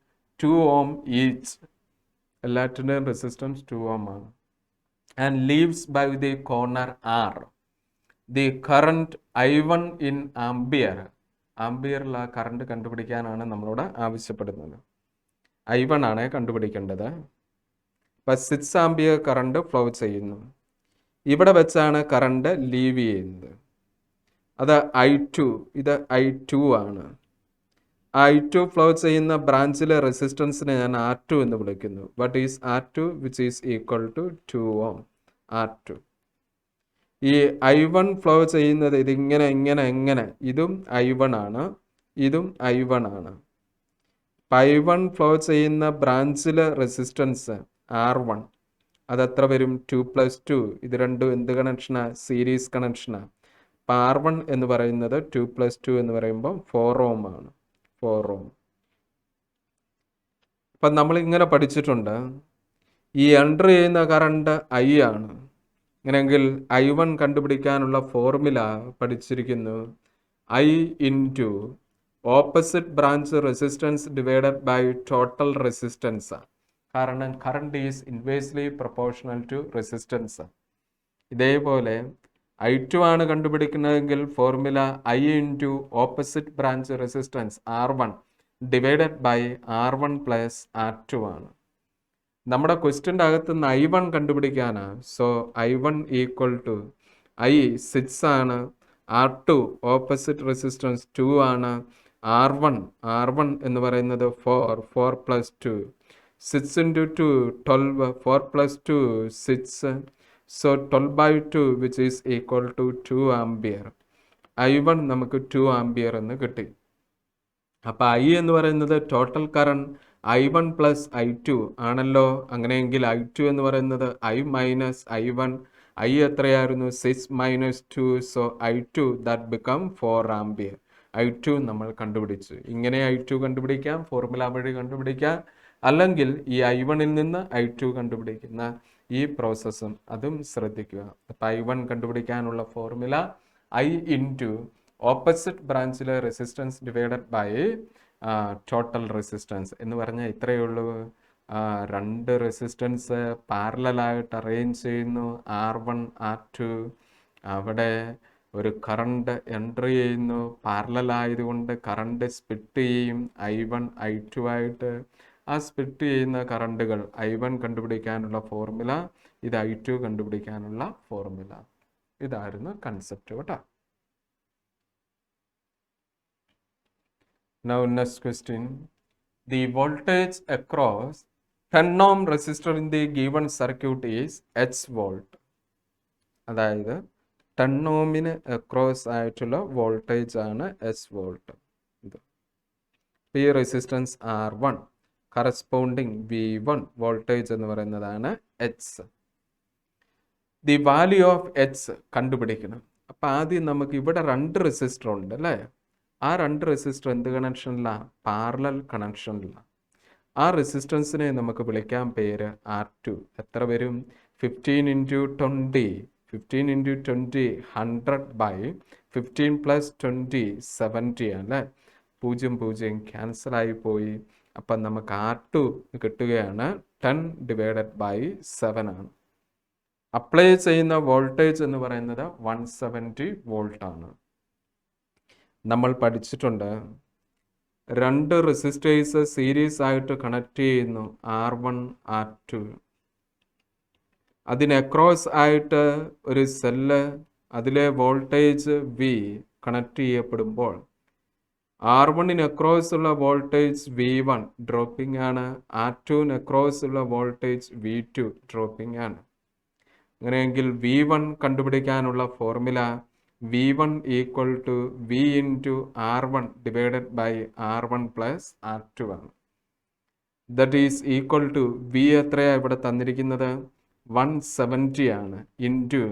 2 ohm each. Lateral resistance 2 ohm and leaves by the corner R. The current I1 in ampere. ആംബിയറിൽ ആ current കണ്ടുപിടിക്കാനാണ് നമ്മളോട് ആവശ്യപ്പെടുന്നത്. I1 ആണ് കണ്ടുപിടിക്കേണ്ടത്. അപ്പം 6 ampere current flow ചെയ്യുന്നു. ഇവിടെ വെച്ചാണ് current leave ചെയ്യുന്നത്. അത് I2. ഇത് I2 ആണ്. I2 ഫ്ലോ ചെയ്യുന്ന ബ്രാഞ്ചിലെ റെസിസ്റ്റൻസിനെ ഞാൻ R2 എന്ന് വിളിക്കുന്നു. What is R2? Which is equal to 2 ohm. R2. ഈ I1 ഫ്ലോ ചെയ്യുന്നത് ഇതിങ്ങനെ ഇങ്ങനെ. ഇതും I1 ആണ്, ഇതും I1 ആണ്. I1 ഫ്ലോ ചെയ്യുന്ന ബ്രാഞ്ചിലെ റെസിസ്റ്റൻസ് R1. അതെത്ര വരും? 2 + 2. ഇത് രണ്ടും എന്ത് കണക്ഷനാണ്? സീരീസ് കണക്ഷനാണ്. അപ്പം R1 എന്ന് പറയുന്നത് 2 + 2 എന്ന് പറയുമ്പോൾ 4 ഓം ആണ്. 4 ഓം. അപ്പം നമ്മളിങ്ങനെ പഠിച്ചിട്ടുണ്ട്. ഈ എൻട്രി ചെയ്യുന്ന കറണ്ട് I ആണ്. അങ്ങനെയെങ്കിൽ I1 കണ്ടുപിടിക്കാനുള്ള ഫോർമുല പഠിച്ചിരിക്കുന്നു. I into opposite branch resistance divided by total resistance. കാരണം current is inversely proportional to resistance. ഇതേപോലെ I2 ആണ് കണ്ടുപിടിക്കുന്നതെങ്കിൽ formula I into opposite branch resistance R1 divided by R1 + R2 ആണ്. നമ്മുടെ ക്വസ്റ്റ്യൻ്റെ അകത്ത് നിന്ന് I1 കണ്ടുപിടിക്കാനാണ്. So I1 equal to I 6 ആണ്, R2 ഓപ്പോസിറ്റ് റെസിസ്റ്റൻസ് 2 ആണ്, R1 എന്ന് പറയുന്നത് 4 + 2, 6 × 2 12, 4 + 2 6. So 12/2 which is equal to 2 ampere. I1 നമുക്ക് 2 ആംബിയർ എന്ന് കിട്ടി. അപ്പോൾ I എന്ന് പറയുന്നത് ടോട്ടൽ കറണ്ട് I1 + I2 ആണല്ലോ. അങ്ങനെയെങ്കിൽ I2 എന്ന് പറയുന്നത് I - I1. I എത്രയായിരുന്നു? 6 - 2. So I2 that become 4 ampere. I2 നമ്മൾ കണ്ടുപിടിച്ചു. ഇങ്ങനെ I2 കണ്ടുപിടിക്കാം, ഫോർമുല വഴി കണ്ടുപിടിക്കാം. അല്ലെങ്കിൽ ഈ I1ൽ നിന്ന് I2 കണ്ടുപിടിക്കുന്ന ഈ പ്രോസസ്സും അതും ശ്രദ്ധിക്കുക. അപ്പം I1 കണ്ടുപിടിക്കാനുള്ള ഫോർമുല I ഇൻറ്റു ഓപ്പോസിറ്റ് ബ്രാഞ്ചിലെ resistance divided by total resistance എന്ന് പറഞ്ഞാൽ ഇത്രയേ ഉള്ളൂ. 2 റെസിസ്റ്റൻസ് പാരലലായിട്ട് അറേഞ്ച് ചെയ്യുന്നു. R1 R2. അവിടെ ഒരു കറണ്ട് എൻട്രി ചെയ്യുന്നു. പാരലലായതുകൊണ്ട് കറണ്ട് സ്പ്ലിറ്റ് ചെയ്യും I1 I2 ആയിട്ട്. ആ സ്പ്ലിറ്റ് ചെയ്യുന്ന കറണ്ടുകൾ I1 കണ്ടുപിടിക്കാനുള്ള ഫോർമുല, ഇത് I2 കണ്ടുപിടിക്കാനുള്ള ഫോർമുല. ഇതായിരുന്നു കൺസെപ്റ്റ് കേട്ടോ. Now next question. The voltage across 10 ohm resistor in the given circuit is H volt. അതായത് 10 ഓമിന് അക്രോസ് ആയിട്ടുള്ള വോൾട്ടേജ് ആണ് എസ് വോൾട്ട്. ഇത് ഈ resistance R1 corresponding V1 voltage എന്ന് പറയുന്നതാണ് H. The value of H കണ്ടുപിടിക്കണം. അപ്പം ആദ്യം നമുക്ക് ഇവിടെ 2 റെസിസ്റ്റർ ഉണ്ട് അല്ലേ? ആ 2 റെസിസ്റ്റർ എന്ത് കണക്ഷനിലാണ്? പാരലൽ കണക്ഷനിലാണ്. ആ റെസിസ്റ്റൻസിനെ നമുക്ക് വിളിക്കാൻ പേര് R2. എത്ര വരും? 15 × 20. 15 × 20 100/15 + 20 70 അല്ലേ? 0 ക്യാൻസലായി പോയി. അപ്പം നമുക്ക് R2 കിട്ടുകയാണ് 10/7 ആണ്. അപ്ലൈ ചെയ്യുന്ന വോൾട്ടേജ് എന്ന് പറയുന്നത് 170 വോൾട്ട് ആണ്. നമ്മൾ പഠിച്ചിട്ടുണ്ട് 2 റെസിസ്റ്റേഴ്സ് സീരീസ് ആയിട്ട് കണക്ട് ചെയ്യുന്നു, R1 R2. അതിന് അക്രോസ് ആയിട്ട് ഒരു സെല്ല്, അതിലെ വോൾട്ടേജ് V കണക്ട് ചെയ്യപ്പെടുമ്പോൾ R1 അക്രോസ് ഉള്ള വോൾട്ടേജ് V1 ഡ്രോപ്പിംഗ് ആണ്, R2 അക്രോസ് ഉള്ള വോൾട്ടേജ് V2 ഡ്രോപ്പിംഗ് ആണ്. അങ്ങനെയെങ്കിൽ V1 കണ്ടുപിടിക്കാനുള്ള formula V1 = V × R1 /R1 + R2 ആണ്. That is equal to V എത്രയാണ് ഇവിടെ തന്നിരിക്കുന്നത്? 170 ആണ്. ഇൻറ്റു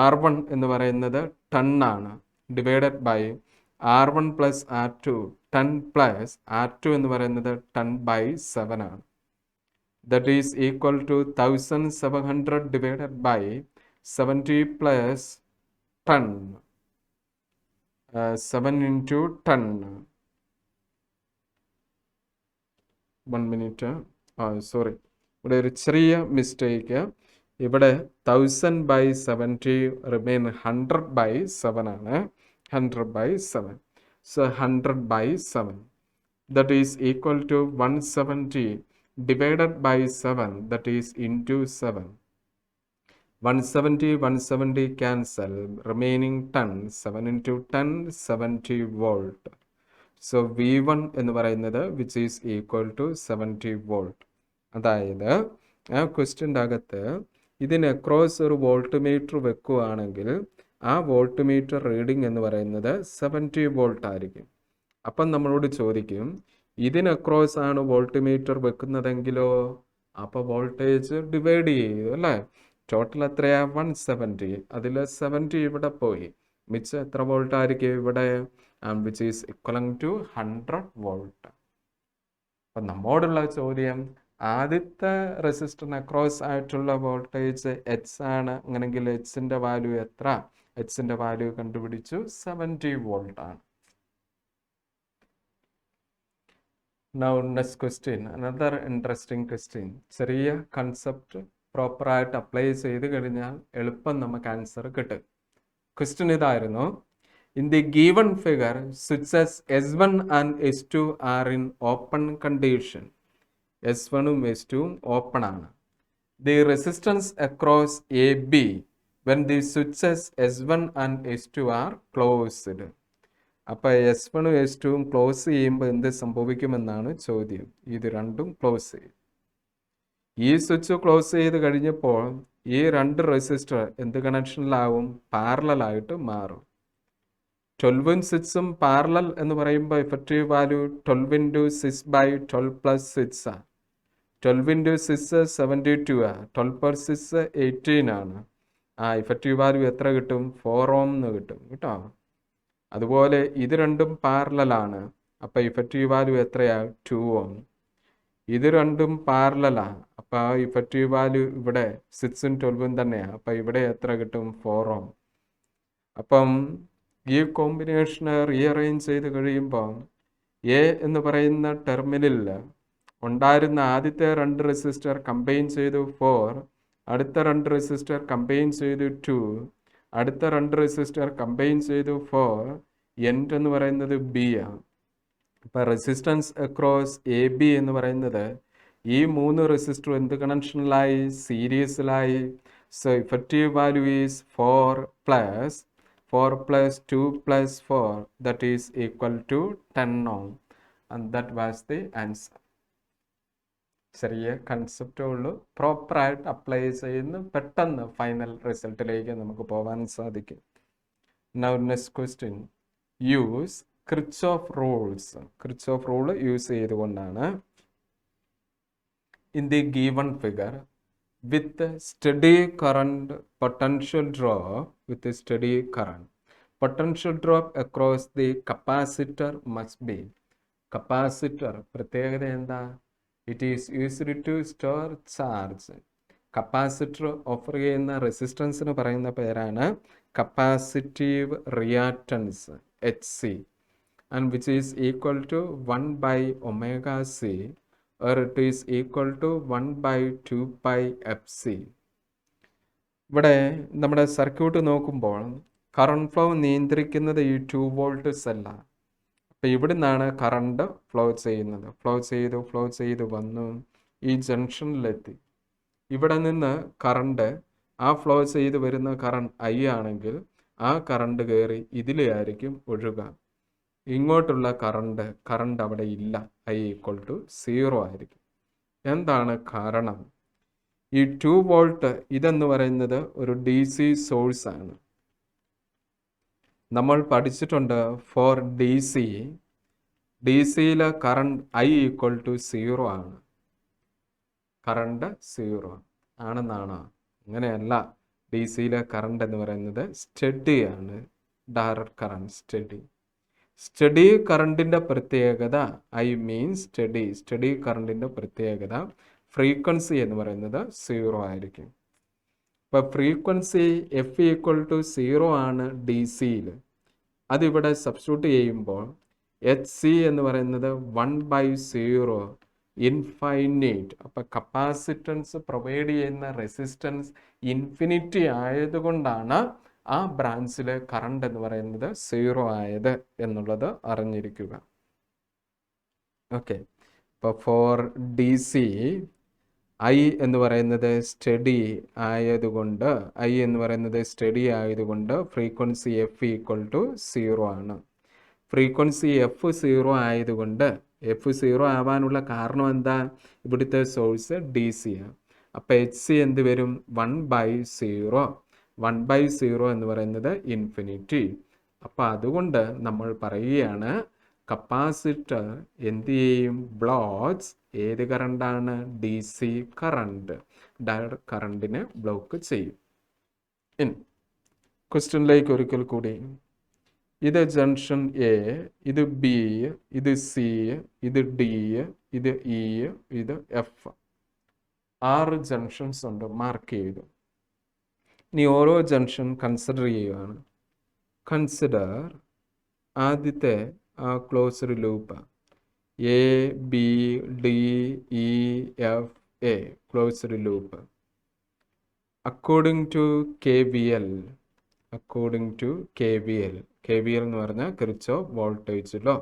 R1 എന്ന് പറയുന്നത് 10 ആണ്. /R1 + R2 10 + R2 എന്ന് പറയുന്നത് 10/7 ആണ്. That is equal to 1700 / 70 + 10. 7 × 10. 1 minute. Sorry. ഇവിടെ ഒരു ചെറിയ മിസ്റ്റേക്ക്. ഇവിടെ 1000/70 റിമെയിൻ 100/7 ആണ്. 100/7. So 100/7. That is equal to 170 / 7, that is into 7. 170 cancel, remaining 10. 7 × 10 70 volt. So V1 എന്ന് പറയുന്നത് which is equal to 70 volt. അതായത് ആ ക്വസ്റ്റ്യൻ്റെ അകത്ത് ഇതിന് അക്രോസ് ഒരു വോൾട്ട് മീറ്റർ വെക്കുകയാണെങ്കിൽ ആ വോൾട്ട് മീറ്റർ റീഡിംഗ് എന്ന് പറയുന്നത് 70 വോൾട്ട് ആയിരിക്കും. അപ്പം നമ്മളോട് ചോദിക്കും ഇതിന് അക്രോസ് ആണ് വോൾട്ട് മീറ്റർ വെക്കുന്നതെങ്കിലോ? അപ്പോൾ വോൾട്ടേജ് ഡിവൈഡ് ചെയ്തു അല്ലേ? ടോട്ടൽ എത്രയാ? 170. അതിൽ 70 ഇവിടെ പോയി. മിച്ചം എത്ര വോൾട്ട് ആയിരിക്കും ഇവിടെ? Which is equivalent to 100 volt. അപ്പം നമ്മോടുള്ള ചോദ്യം ആദ്യത്തെ റെസിസ്റ്ററിന് അക്രോസ് ആയിട്ടുള്ള വോൾട്ടേജ് എച്ച് ആണ്. അങ്ങനെങ്കിൽ എച്ചിൻ്റെ വാല്യൂ എത്ര? എച്ചിൻ്റെ വാല്യൂ കണ്ടുപിടിച്ചു, 70 വോൾട്ട് ആണ്. Now next question, another interesting question. ചെറിയ കൺസെപ്റ്റ് പ്രോപ്പറായിട്ട് അപ്ലൈ ചെയ്ത് കഴിഞ്ഞാൽ എളുപ്പം നമുക്ക് ആൻസർ കിട്ടും. ക്വസ്റ്റ്യൻ ഇതായിരുന്നു: in the given figure switches S1 and S2 are in open condition. S1ഉം S2ഉം ഓപ്പൺ ആണ്. The resistance across AB when the switches S1 and S2 are closed. അപ്പോൾ S1ഉം S2ഉം ക്ലോസ് ചെയ്യുമ്പോൾ എന്ത് സംഭവിക്കുമെന്നാണ് ചോദ്യം. ഇത് രണ്ടും ക്ലോസ് ചെയ്യും. ഈ സ്വിച്ച് ക്ലോസ് ചെയ്ത് കഴിഞ്ഞപ്പോൾ ഈ 2 റെസിസ്റ്റർ എന്ത് കണക്ഷനിലാവും? പാരലലായിട്ട് മാറും. 12ഉം 6ഉം പാരലൽ എന്ന് പറയുമ്പോൾ ഇഫക്റ്റീവ് വാല്യൂ 12 × 6/12 + 6 ആണ്. 12 × 6 72 ആണ്. 12 × 6 18 ആണ്. ഇഫക്റ്റീവ് വാല്യൂ എത്ര കിട്ടും? 4 ohm എന്ന് കിട്ടും കേട്ടോ. അതുപോലെ ഇത് രണ്ടും പാരലലാണ്. അപ്പോൾ ഇഫക്റ്റീവ് വാല്യൂ എത്രയാ? 2 ohm. ഇത് രണ്ടും പാരലലാണ്. അപ്പോൾ ഇഫക്റ്റീവ് വാല്യൂ ഇവിടെ 6ഉം 12ഉം തന്നെയാണ്. അപ്പോൾ ഇവിടെ എത്ര കിട്ടും? 4 ohm. അപ്പം ഈ കോമ്പിനേഷന് റീഅറേഞ്ച് ചെയ്ത് കഴിയുമ്പോൾ എ എന്ന് പറയുന്ന ടെർമിനലിൽ ഉണ്ടായിരുന്ന ആദ്യത്തെ 2 റെസിസ്റ്റർ കമ്പൈൻ ചെയ്തു 4, അടുത്ത 2 റെസിസ്റ്റർ കമ്പൈൻ ചെയ്തു 2, അടുത്ത 2 റെസിസ്റ്റർ കമ്പൈൻ ചെയ്തു 4. എൻഡ് എന്ന് പറയുന്നത് ബി ആണ്. അപ്പോൾ റെസിസ്റ്റൻസ് അക്രോസ് AB എന്ന് പറയുന്നത് ഈ 3 റെസിസ്റ്റർ എന്ത് കണക്ഷനിലായി? സീരീസിലായി. So effective value is 4 + 2 + 4, that is equal to 10 ohm. And that was the answer. ചെറിയ കൺസെപ്റ്റേ ഉള്ളൂ, പ്രോപ്പറായിട്ട് അപ്ലൈ ചെയ്യുന്ന പെട്ടെന്ന് ഫൈനൽ റിസൾട്ടിലേക്ക് നമുക്ക് പോകാൻ സാധിക്കും. Now next question, use Kirchhoff rules. Kirchhoff rule use ചെയ്തുകൊണ്ടാണ് in the given figure with steady current potential drop, with steady current potential drop across the capacitor must be. Capacitor പ്രത്യേകത എന്താ? It is used to store charge. Capacitor offer ചെയ്യുന്ന റെസിസ്റ്റൻസിന് പറയുന്ന പേരാണ് capacitive reactance HC, and which is equal to 1 by omega C, or it is equal to 1 by 2 pi FC. ഇവിടെ നമ്മുടെ circuit നോക്കുമ്പോൾ current flow നിയന്ത്രിക്കുന്നത് ഈ 2 വോൾട്ട് സെല്ലാണ്. അപ്പം ഇവിടെ നിന്നാണ് കറണ്ട് ഫ്ലോ ചെയ്യുന്നത്. ഫ്ലോ ചെയ്ത് വന്നു ഈ ജംഗ്ഷനിലെത്തി. ഇവിടെ നിന്ന് കറണ്ട്, ആ ഫ്ലോ ചെയ്ത് വരുന്ന കറണ്ട് I ആണെങ്കിൽ ആ കറണ്ട് കയറി ഇതിലായിരിക്കും ഒഴുകുക. ഇങ്ങോട്ടുള്ള കറണ്ട് അവിടെ ഇല്ല, I = 0 ആയിരിക്കും. എന്താണ് കാരണം? ഈ 2 വോൾട്ട് ഇതെന്ന് പറയുന്നത് ഒരു DC സോഴ്സ് ആണ്. നമ്മൾ പഠിച്ചിട്ടുണ്ട് ഫോർ DCയിലെ കറണ്ട് I = 0 ആണ്. കറണ്ട് 0 ആണെന്നാണ്. അങ്ങനെയല്ല. DCയിലെ കറണ്ട് എന്ന് പറയുന്നത് സ്റ്റഡി ആണ്. ഡയറക്റ്റ് കറണ്ട് സ്റ്റഡി കറണ്ടിൻ്റെ പ്രത്യേകത, സ്റ്റഡി കറണ്ടിൻ്റെ പ്രത്യേകത ഫ്രീക്വൻസി എന്ന് പറയുന്നത് 0 ആയിരിക്കും. അപ്പോൾ ഫ്രീക്വൻസി F = 0 ആണ് DCയിൽ. അതിവിടെ സബ്സ്റ്റിറ്റ്യൂട്ട് ചെയ്യുമ്പോൾ HC എന്ന് പറയുന്നത് 1/0 ഇൻഫൈനൈറ്റ്. അപ്പം കപ്പാസിറ്റൻസ് പ്രൊവൈഡ് ചെയ്യുന്ന റെസിസ്റ്റൻസ് ഇൻഫിനിറ്റി ആയതുകൊണ്ടാണ് ആ ബ്രാഞ്ചിലെ കറണ്ട് എന്ന് പറയുന്നത് 0 ആയത് എന്നുള്ളത് അറിഞ്ഞിരിക്കുക. ഓക്കെ. അപ്പോൾ ഫോർ DC I എന്ന് പറയുന്നത് സ്റ്റഡി ആയതുകൊണ്ട് ഫ്രീക്വൻസി F = 0 ആണ്. ഫ്രീക്വൻസി F 0 ആയതുകൊണ്ട്, F 0 ആവാനുള്ള കാരണം എന്താ? ഇവിടുത്തെ സോഴ്സ് DC ആണ്. അപ്പോൾ HC എന്ത് വരും? 1/0. 1/0 എന്ന് പറയുന്നത് ഇൻഫിനിറ്റി. അപ്പോൾ അതുകൊണ്ട് നമ്മൾ പറയുകയാണ് കപ്പാസിറ്റർ എന്ത് ചെയ്യും? ബ്ലോക്ക്സ് ഏത് കറണ്ടാണ്? DC കറണ്ട്, ഡയറക്റ്റ് കറണ്ടിനെ ബ്ലോക്ക് ചെയ്യും. ഇനി ക്വസ്റ്റ്യനിലേക്ക് ഒരിക്കൽ കൂടി. ഇത് ജംഗ്ഷൻ A, ഇത് B, ഇത് C, ഇത് D, ഇത് E, ഇത് F. 6 ജംഗ്ഷൻസ് ഉണ്ട്, മാർക്ക് ചെയ്തു. ഇനി ഓരോ ജംഗ്ഷൻ കൺസിഡർ ചെയ്യുകയാണ്. കൺസിഡർ ആദ്യത്തെ closed loop ABDEFA closed loop according to KVL. KVL എന്ന് പറഞ്ഞാൽ കിർച്ചോഫ് വോൾട്ടേജ് ലോ.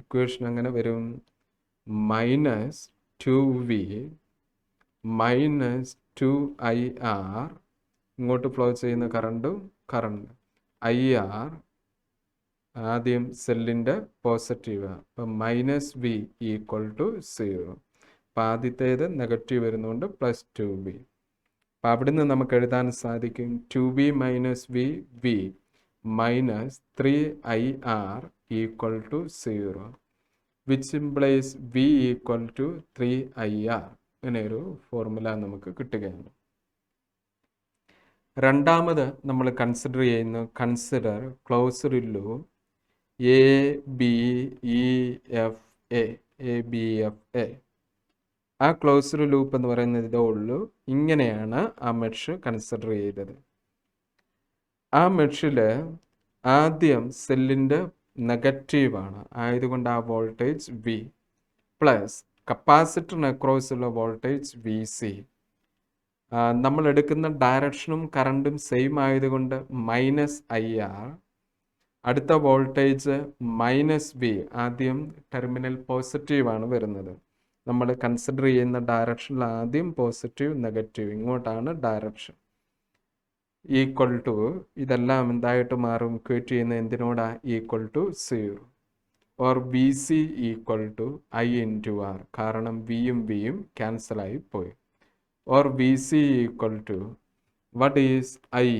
ഇക്വേഷൻ അങ്ങനെ വരും: -2V -2IR, ഇങ്ങോട്ട് ഫ്ലോ ചെയ്യുന്ന കറണ്ട് IR. ആദ്യം സെല്ലിൻ്റെ പോസിറ്റീവ്, അപ്പം -V = 0. അപ്പം ആദ്യത്തേത് നെഗറ്റീവ് വരുന്നതുകൊണ്ട് +2V. അപ്പം അവിടുന്ന് നമുക്ക് എഴുതാൻ സാധിക്കും 2V - V -3IR = 0, which implies V = 3IR. അങ്ങനെ ഒരു ഫോർമുല നമുക്ക് കിട്ടുകയാണ്. രണ്ടാമത് നമ്മൾ കൺസിഡർ ക്ലോസ്ഡ് ലൂപ്പ് ABEFA. ആ ക്ലോസ്ഡ് ലൂപ്പ് എന്ന് പറയുന്നത് ഇതേ ഉള്ളൂ. ഇങ്ങനെയാണ് ആ മെഷ് കൺസിഡർ ചെയ്തത്. ആ മെഷിൽ ആദ്യം സെല്ലിൻ്റെ നെഗറ്റീവാണ്, ആയതുകൊണ്ട് ആ വോൾട്ടേജ് V, പ്ലസ് കപ്പാസിറ്ററിന് അക്രോസ് ഉള്ള വോൾട്ടേജ് VC. നമ്മൾ എടുക്കുന്ന ഡയറക്ഷനും കറണ്ടും സെയിം ആയതുകൊണ്ട് -IR. അടുത്ത വോൾട്ടേജ് -V. ആദ്യം ടെർമിനൽ പോസിറ്റീവാണ് വരുന്നത്. നമ്മൾ കൺസിഡർ ചെയ്യുന്ന ഡയറക്ഷനിൽ ആദ്യം പോസിറ്റീവ് നെഗറ്റീവ്, ഇങ്ങോട്ടാണ് ഡയറക്ഷൻ. = ഇതെല്ലാം എന്തായിട്ട് മാറും? ഇക്വേറ്റ് ചെയ്യുന്ന എന്തിനോടാ? = 0. or VC equal to I into R. കാരണം വിയും വിയും ക്യാൻസൽ ആയി പോയി. Or VC equal to, what is I?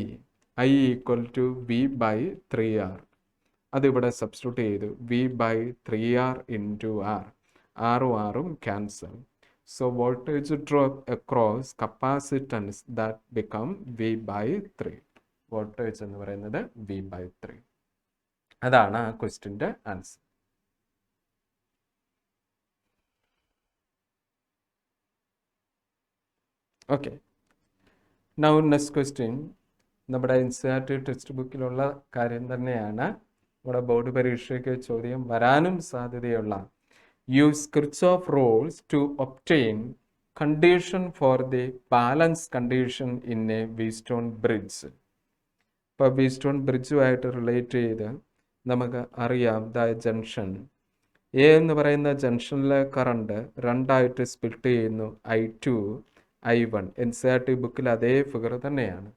I equal to V by 3R. അതിവിടെ സബ്സ്റ്റിറ്റ്യൂട്ട് ചെയ്തു. V by 3R into R. ആറും ആറും cancel. So voltage drop across capacitance that become V by 3. Voltage എന്ന് പറയുന്നത് V by 3. അതാണ് ആ ക്വസ്റ്റ്യൻ്റെ answer. Okay, now next question നമ്മുടെ NCERT ടെക്സ്റ്റ് ബുക്കിലുള്ള കാര്യം തന്നെയാണ്. നമ്മുടെ ബോർഡ് പരീക്ഷയ്ക്ക് ചോദ്യം വരാനും സാധ്യതയുള്ള use Kirchhoff rules to obtain condition for the balance condition in a Wheatstone bridge. ഇപ്പോൾ വീറ്റ്സ്റ്റോൺ ബ്രിഡ്ജുമായിട്ട് റിലേറ്റ് ചെയ്ത് നമുക്ക് അറിയാം, ദ ജംഗ്ഷൻ എ എന്ന് പറയുന്ന ജംഗ്ഷനിലെ കറണ്ട് രണ്ടായിട്ട് സ്പ്ലിറ്റ് ചെയ്യുന്നു, I2 I1. NCERT ബുക്കിൽ അതേ ഫിഗർ തന്നെയാണ്.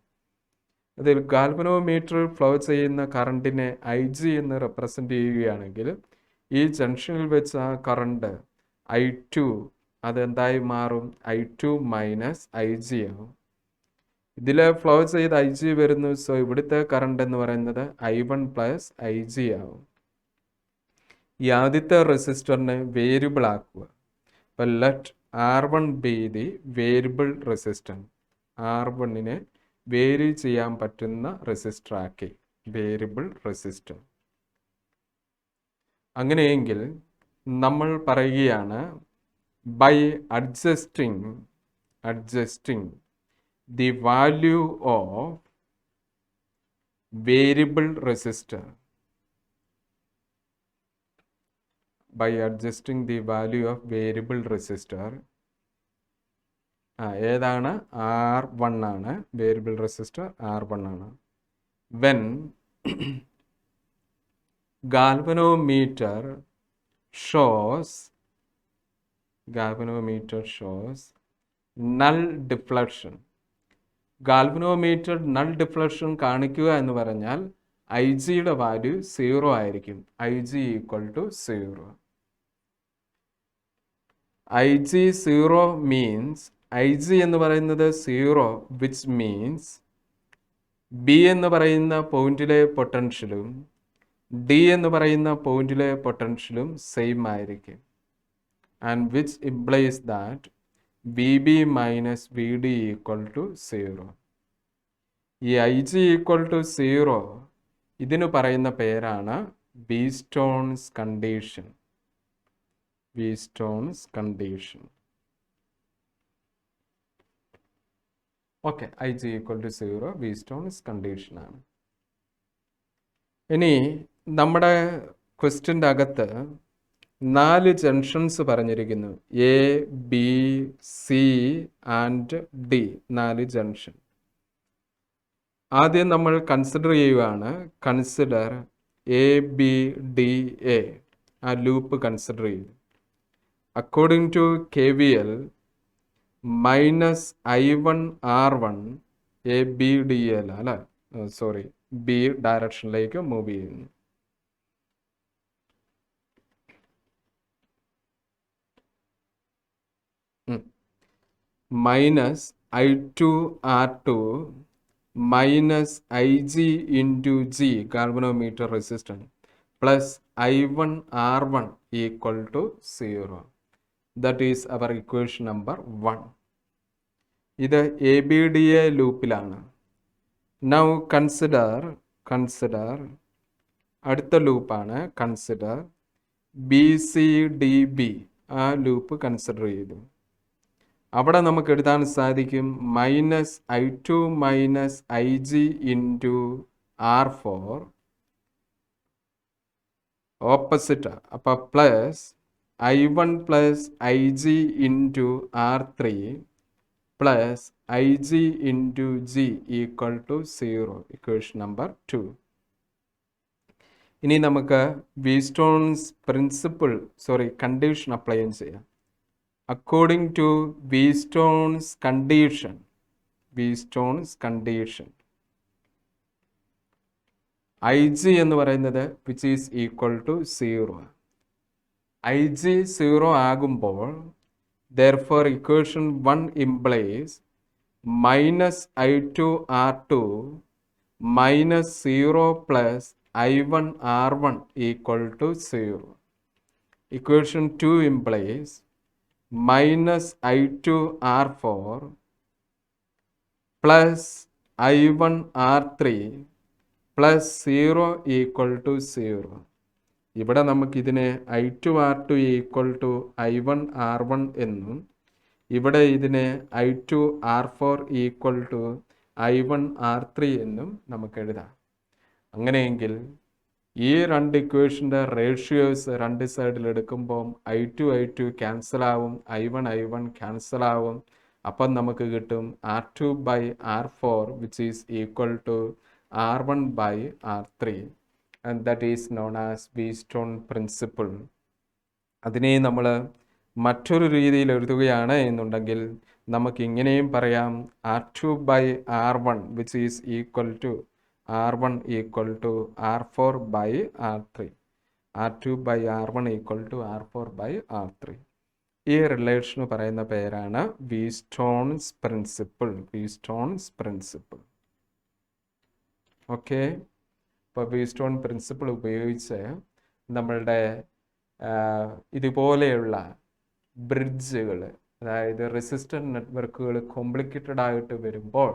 അതിൽ ഗാൽവനോമീറ്ററിൽ ഫ്ലോ ചെയ്യുന്ന കറണ്ടിനെ IG എന്ന് റെപ്രസെൻ്റ് ചെയ്യുകയാണെങ്കിൽ ഈ ജംഗ്ഷനിൽ വെച്ച് ആ കറണ്ട് I2 അതെന്തായി മാറും? I2 മൈനസ് IG ആവും. ഇതിൽ ഫ്ലോ ചെയ്ത് IG വരുന്നു. സോ ഇവിടുത്തെ കറണ്ട് എന്ന് പറയുന്നത് I1 പ്ലസ് IG ആവും. ഈ ആദ്യത്തെ റെസിസ്റ്ററിനെ വേരിയബിൾ ആക്കുക. അപ്പം let R1 be the variable resistance. R1നെ വേരി ചെയ്യാൻ പറ്റുന്ന റെസിസ്റ്റർ ആക്കി, വേരിയബിൾ റെസിസ്റ്റർ. അങ്ങനെയെങ്കിൽ നമ്മൾ പറയുകയാണ്, by adjusting the value of variable resistor, by adjusting the value of variable resistor, ഏതാണ്? R1 ആണ് വേരിയബിൾ റെസിസ്റ്റർ, R1 ആണ്. when galvanometer shows null deflection. Galvanometer null deflection കാണിക്കുക എന്ന് പറഞ്ഞാൽ IG-യുടെ വാല്യൂ 0 ആയിരിക്കും. IG equal to 0. IG 0 means, IG എന്ന് പറയുന്നത് 0, വിച്ച് മീൻസ് B എന്ന് പറയുന്ന പോയിന്റിലെ പൊട്ടൻഷ്യലും D എന്ന് പറയുന്ന പോയിന്റിലെ പൊട്ടൻഷ്യലും സെയിം ആയിരിക്കും. And which implies that VB minus VD equal to 0. ഈ IG ഈക്വൽ ടു 0 ഇതിന് പറയുന്ന പേരാണ് Wheatstone's condition. Wheatstone's condition. Okay, IG equal to 0 Wheatstone's കണ്ടീഷനാണ്. ഇനി നമ്മുടെ ക്വസ്റ്റ്യൻ്റെ അകത്ത് 4 ജംഗ്ഷൻസ് പറഞ്ഞിരിക്കുന്നു. A, B, C and D. 4 junction. ആദ്യം നമ്മൾ കൺസിഡർ ചെയ്യുകയാണ്. Consider ABDA. ആ ലൂപ്പ് കൺസിഡർ ചെയ്തു. According to KVL minus I1 R1 ABDL അല്ല, സോറി, B ഡയറക്ഷനിലേക്ക് മൂവ് ചെയ്യുന്നു. Minus I2 R2 minus IG into G galvanometer resistance plus I1 R1 equal to 0. That is our equation number 1. ഇത് ABDA ലൂപ്പിലാണ്. Now consider അടുത്ത ലൂപ്പാണ്. Consider BCDB. ആ loop consider ചെയ്തു. അവിടെ നമുക്ക് എഴുതാൻ സാധിക്കും minus I2 minus IG into R4 opposite. അപ്പം plus I1 plus IG into R3 plus IG into G equal to 0. Equation number 2. ഇനി നമുക്ക് വീറ്റ്സ്റ്റോൺസ് കണ്ടീഷൻ അപ്ലൈ ചെയ്യാം. According to Weisstone's condition, IG എന്ന് പറയുന്നത് which is equal to 0. IG 0 ആകുമ്പോൾ therefore equation 1 implies minus I2 R2 minus 0 plus I1 R1 equal to 0. Equation 2 implies minus I2 R4 plus I1 R3 plus 0 equal to 0. ഇവിടെ നമുക്കിതിനെ I2 R2 equal to I1 R1 എന്നും ഇവിടെ ഇതിനെ I2 R4 equal to I1 R3 എന്നും നമുക്ക് എഴുതാം. അങ്ങനെയെങ്കിൽ ഈ രണ്ട് ഇക്വേഷൻ്റെ റേഷ്യോസ് രണ്ട് സൈഡിൽ എടുക്കുമ്പോൾ I2 ക്യാൻസൽ ആവും, I1 ക്യാൻസൽ ആവും. അപ്പം നമുക്ക് കിട്ടും R2 by R4 which is equal to R1 by R3. And that is known as Wheatstone principle. അതിനെ നമ്മൾ മറ്റൊരു രീതിയിൽ എഴുതുകയാണ് എന്നുണ്ടെങ്കിൽ നമുക്ക് ഇങ്ങനെയും പറയാം R2 by R1 which is equal to R1 equal to R4 by R3. R2 by R1 equal to R4 by R3. ഈ റിലേഷന് പറയുന്ന പേരാണ് Wheatstone's principle. Wheatstone's principle. Okay. ഇപ്പോൾ വീസ്റ്റോൺ പ്രിൻസിപ്പിൾ ഉപയോഗിച്ച് നമ്മളുടെ ഇതുപോലെയുള്ള ബ്രിഡ്ജുകൾ, അതായത് റെസിസ്റ്റൻറ്റ് നെറ്റ്വർക്കുകൾ കോംപ്ലിക്കേറ്റഡ് ആയിട്ട് വരുമ്പോൾ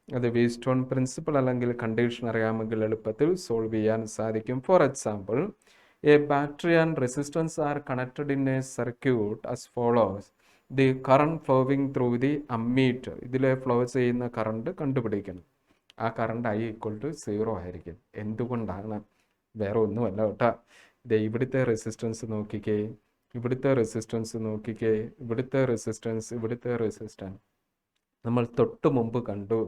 അത് വീസ്റ്റോൺ പ്രിൻസിപ്പിൾ അല്ലെങ്കിൽ കണ്ടീഷൻ അറിയാമെങ്കിൽ എളുപ്പത്തിൽ സോൾവ് ചെയ്യാൻ സാധിക്കും. For example, A battery and resistance are connected in A circuit as follows. The current flowing through the ammeter. ഇതിലെ ഫ്ലോ ചെയ്യുന്ന കറണ്ട് കണ്ടുപിടിക്കണം. ആ കറണ്ട് I ഈക്വൽ ടു 0 ആയിരിക്കും. എന്തുകൊണ്ടാണ്? വേറെ ഒന്നുമല്ല കേട്ടോ. ഇത് ഇവിടുത്തെ റെസിസ്റ്റൻസ് നോക്കിക്കേ, ഇവിടുത്തെ റെസിസ്റ്റൻസ് നോക്കിക്കേ, ഇവിടുത്തെ റെസിസ്റ്റൻസ്, ഇവിടുത്തെ റെസിസ്റ്റൻസ് നമ്മൾ തൊട്ട് മുമ്പ് കണ്ടു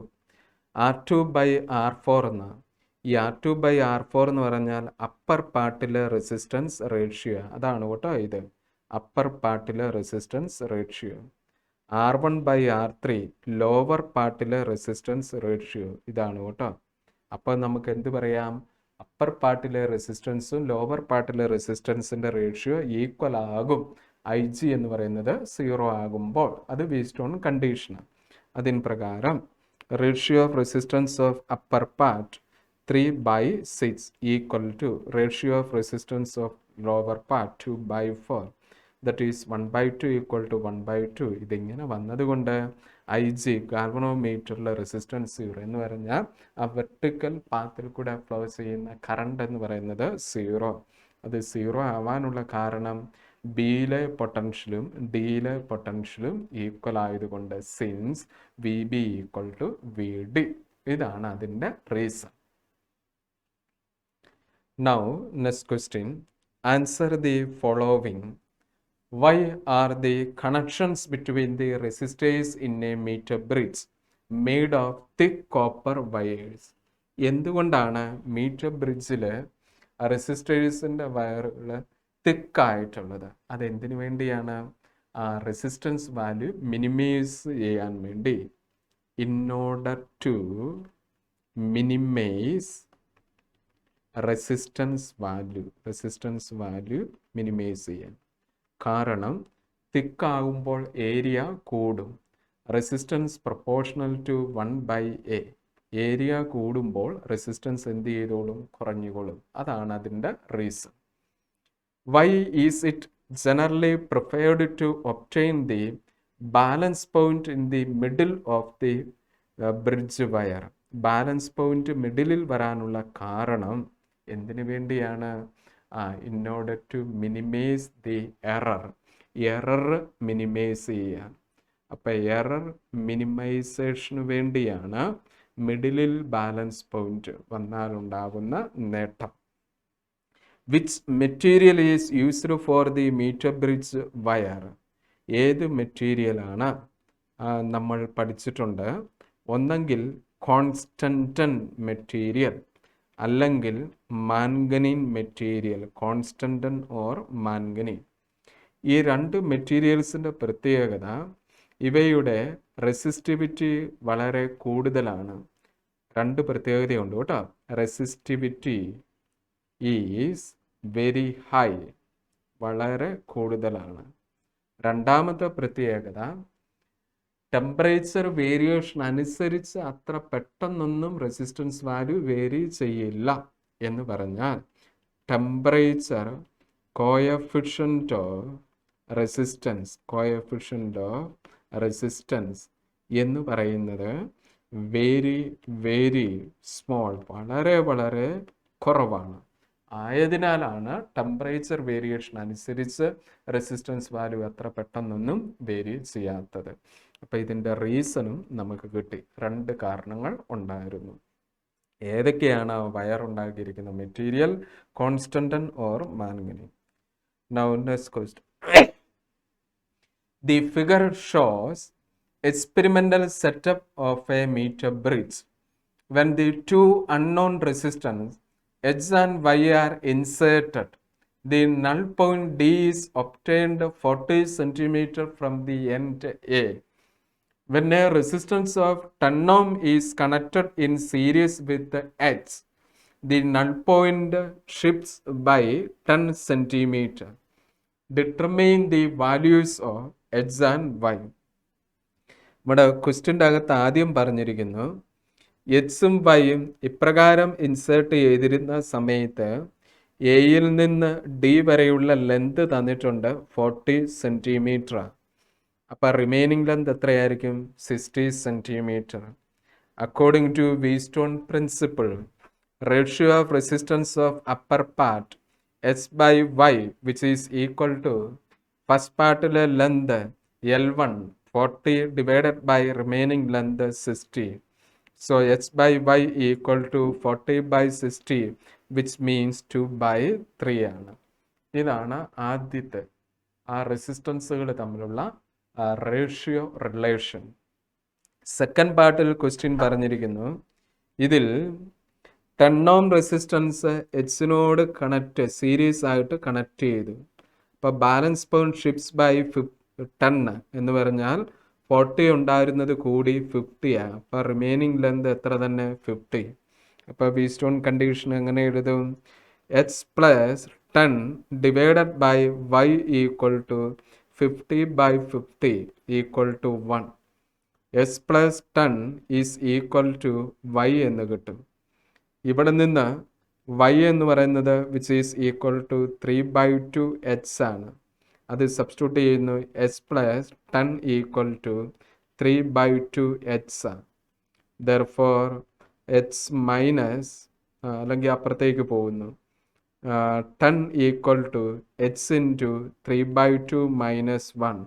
R2 by R4 എന്ന്. ഈ R2 by R4 എന്ന് പറഞ്ഞാൽ അപ്പർ പാർട്ടിലെ റെസിസ്റ്റൻസ് റേഷ്യോ. അതാണ് കേട്ടോ ഇത്, അപ്പർ പാർട്ടിലെ resistance ratio. R1 by R3 lower പാർട്ടിലെ റെസിസ്റ്റൻസ് റേഷ്യോ. ഇതാണ് കേട്ടോ. അപ്പോൾ നമുക്ക് എന്ത് പറയാം? അപ്പർ പാർട്ടിലെ റെസിസ്റ്റൻസും ലോവർ പാർട്ടിലെ റെസിസ്റ്റൻസിൻ്റെ റേഷ്യോ ഈക്വൽ ആകും. IG എന്ന് പറയുന്നത് 0 ആകുമ്പോൾ. അത് വീസ്റ്റോൺ കണ്ടീഷനാണ്. അതിന് പ്രകാരം ratio of resistance of upper part 3/6 equal to ratio of resistance of lower part 2/4. That is 1/2 equal to 1/2. ഇതിങ്ങനെ വന്നതുകൊണ്ട് IG ഗാൽവനോമീറ്ററിലെ റെസിസ്റ്റൻസ് 0 എന്ന് പറഞ്ഞാൽ ആ വെർട്ടിക്കൽ പാത്തിൽ കൂടെ ഫ്ലോ ചെയ്യുന്ന കറണ്ട് എന്ന് പറയുന്നത് 0. അത് 0 ആവാനുള്ള കാരണം ബിയിലെ പൊട്ടൻഷ്യലും ഡിയിലെ പൊട്ടൻഷ്യലും ഈക്വൽ ആയതുകൊണ്ട്, since VB equal to VD. ഇതാണ് അതിൻ്റെ reason. Now next question. Answer the following. Why are the connections between the resistors in a meter bridge made of thick copper wires? എന്തുകൊണ്ടാണ് മീറ്റർ ബ്രിഡ്ജിൽ റെസിസ്റ്റേഴ്സിൻ്റെ വയറുകൾ തിക്കായിട്ടുള്ളത്? അതെന്തിനു വേണ്ടിയാണ്? ആ റെസിസ്റ്റൻസ് വാല്യൂ മിനിമൈസ് ചെയ്യാൻ വേണ്ടി. In order to minimize resistance value minimize ചെയ്യാൻ. കാരണം തിക്കാകുമ്പോൾ area കൂടും. Resistance proportional to 1/A. Area കൂടുമ്പോൾ റെസിസ്റ്റൻസ് എന്ത് ചെയ്തോളും? കുറഞ്ഞുകൊള്ളും. അതാണ് അതിൻ്റെ reason. Why is it generally preferred to obtain the balance point in the middle of the bridge wire? Balance point മിഡിലിൽ വരാനുള്ള കാരണം എന്തിനു വേണ്ടിയാണ്? in order to minimize the error minimize ചെയ്യാൻ. അപ്പോൾ എറർ മിനിമൈസേഷന് വേണ്ടിയാണ് മിഡിലിൽ ബാലൻസ് പോയിന്റ് വന്നാലുണ്ടാകുന്ന നേട്ടം. Which material is used for the meter bridge wire? ഏത് മെറ്റീരിയലാണ്? നമ്മൾ പഠിച്ചിട്ടുണ്ട്. ഒന്നെങ്കിൽ കോൺസ്റ്റൻറ്റൻ മെറ്റീരിയൽ, അല്ലെങ്കിൽ മാൻഗനീൻ മെറ്റീരിയൽ. കോൺസ്റ്റൻറ്റൻ ഓർ മാൻഗനീൻ. ഈ രണ്ട് മെറ്റീരിയൽസിൻ്റെ പ്രത്യേകത ഇവയുടെ റെസിസ്റ്റിവിറ്റി വളരെ കൂടുതലാണ്. രണ്ട് പ്രത്യേകതയുണ്ട് കേട്ടോ. Resistivity is very high. വളരെ കൂടുതലാണ്. രണ്ടാമത്തെ പ്രത്യേകത, ടെമ്പറേച്ചർ വേരിയേഷൻ അനുസരിച്ച് അത്ര പെട്ടെന്നൊന്നും റെസിസ്റ്റൻസ് വാല്യൂ വേരി ചെയ്യില്ല എന്ന് പറഞ്ഞാൽ ടെമ്പറേച്ചർ കോയഫിഷ്യൻ്റ് ഓഫ് റെസിസ്റ്റൻസ് എന്ന് പറയുന്നത് വെരി സ്മോൾ, വളരെ വളരെ കുറവാണ്. ആയതിനാലാണ് ടെമ്പറേച്ചർ വേരിയേഷൻ അനുസരിച്ച് റെസിസ്റ്റൻസ് വാല്യൂ അത്ര പെട്ടെന്നൊന്നും വേരി ചെയ്യാത്തത്. അപ്പോൾ ഇതിൻ്റെ റീസണും നമുക്ക് കിട്ടി. 2 കാരണങ്ങൾ ഉണ്ടായിരുന്നു. ഏതൊക്കെയാണ് വയർ ഉണ്ടാക്കിയിരിക്കുന്ന material? Constantan or manganese. Now next question. The figure shows experimental setup of a meter bridge. When the 2 unknown resistance H and Y are inserted, the null point D is obtained 40 cm from the end A. When a resistance of 10 ohm is connected in series with the H, the null point shifts by 10 cm. Determine the values of H and Y. ഇവിടെ ക്വസ്റ്റ്യൻ്റെ അകത്ത് ആദ്യം പറഞ്ഞിരിക്കുന്നു, എക്സും വൈയും ഇപ്രകാരം insert ചെയ്തിരുന്ന സമയത്ത് എയിൽ നിന്ന് ഡി വരെയുള്ള ലെന്ത് തന്നിട്ടുണ്ട് 40 സെൻറ്റിമീറ്റർ. അപ്പോൾ റിമൈനിങ് ലെന്ത് എത്രയായിരിക്കും? 60 centimetre. According to Wheatstone principle, ratio of resistance of upper part H by Y, which is equal to first പാർട്ടിലെ length L1 40 divided by remaining length 60. So H by Y equal to 40 by 60, which means 2 by 3 ആണ്. ഇതാണ് ആദ്യത്തെ ആ റെസിസ്റ്റൻസുകൾ തമ്മിലുള്ള ratio relation. Second പാർട്ടിൽ question പറഞ്ഞിരിക്കുന്നു, ഇതിൽ 10 ohm resistance എച്ചിനോട് series ആയിട്ട് കണക്ട് ചെയ്തു. അപ്പോൾ ബാലൻസ് പോയിന്റ് ഷിഫ്റ്റ്സ് ബൈ 10 എന്ന് പറഞ്ഞാൽ 40 ഉണ്ടായിരുന്നത് കൂടി 50 ആണ്. അപ്പോൾ റിമൈനിങ് ലെന്ത് എത്ര തന്നെ? 50. അപ്പോൾ വീസ്റ്റോൺ കണ്ടീഷൻ എങ്ങനെ എഴുതും? H plus 10 divided by Y equal to 50 by 50 equal to 1. S plus 10 is equal to y എന്ന് കിട്ടും. ഇവിടെ നിന്ന് y എന്ന് പറയുന്നത് which is equal to 3 by 2 h ആണ്. അത് സബ്സ്റ്റിറ്റ്യൂട്ട് ചെയ്യുന്നു. S plus 10 equal to 3 by 2 h ആണ്. ദർഫോർ എച്ച് മൈനസ് അല്ലെങ്കിൽ അപ്പുറത്തേക്ക് പോകുന്നു. 10 equal to h into 3 by 2 minus 1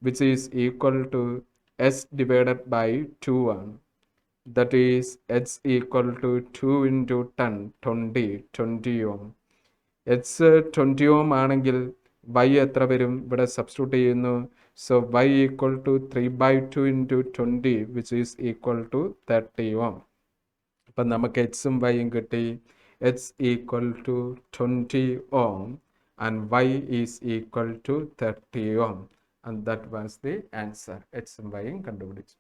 which is equal to s divided by 2 ആണ്. That is h equal to 2 into 10 20 ohm. h 20 ohm ആണെങ്കിൽ y എത്ര വരും? ഇവിടെ substitute ചെയ്യുന്നു. So y equal to 3 by 2 into 20 which is equal to 30 ohm. അപ്പം നമുക്ക് എക്സും വൈയും കിട്ടി. h equal to 20 ohm and y is equal to 30 ohm. And that was the answer. എക്സും വൈയും കണ്ടുപിടിച്ചു.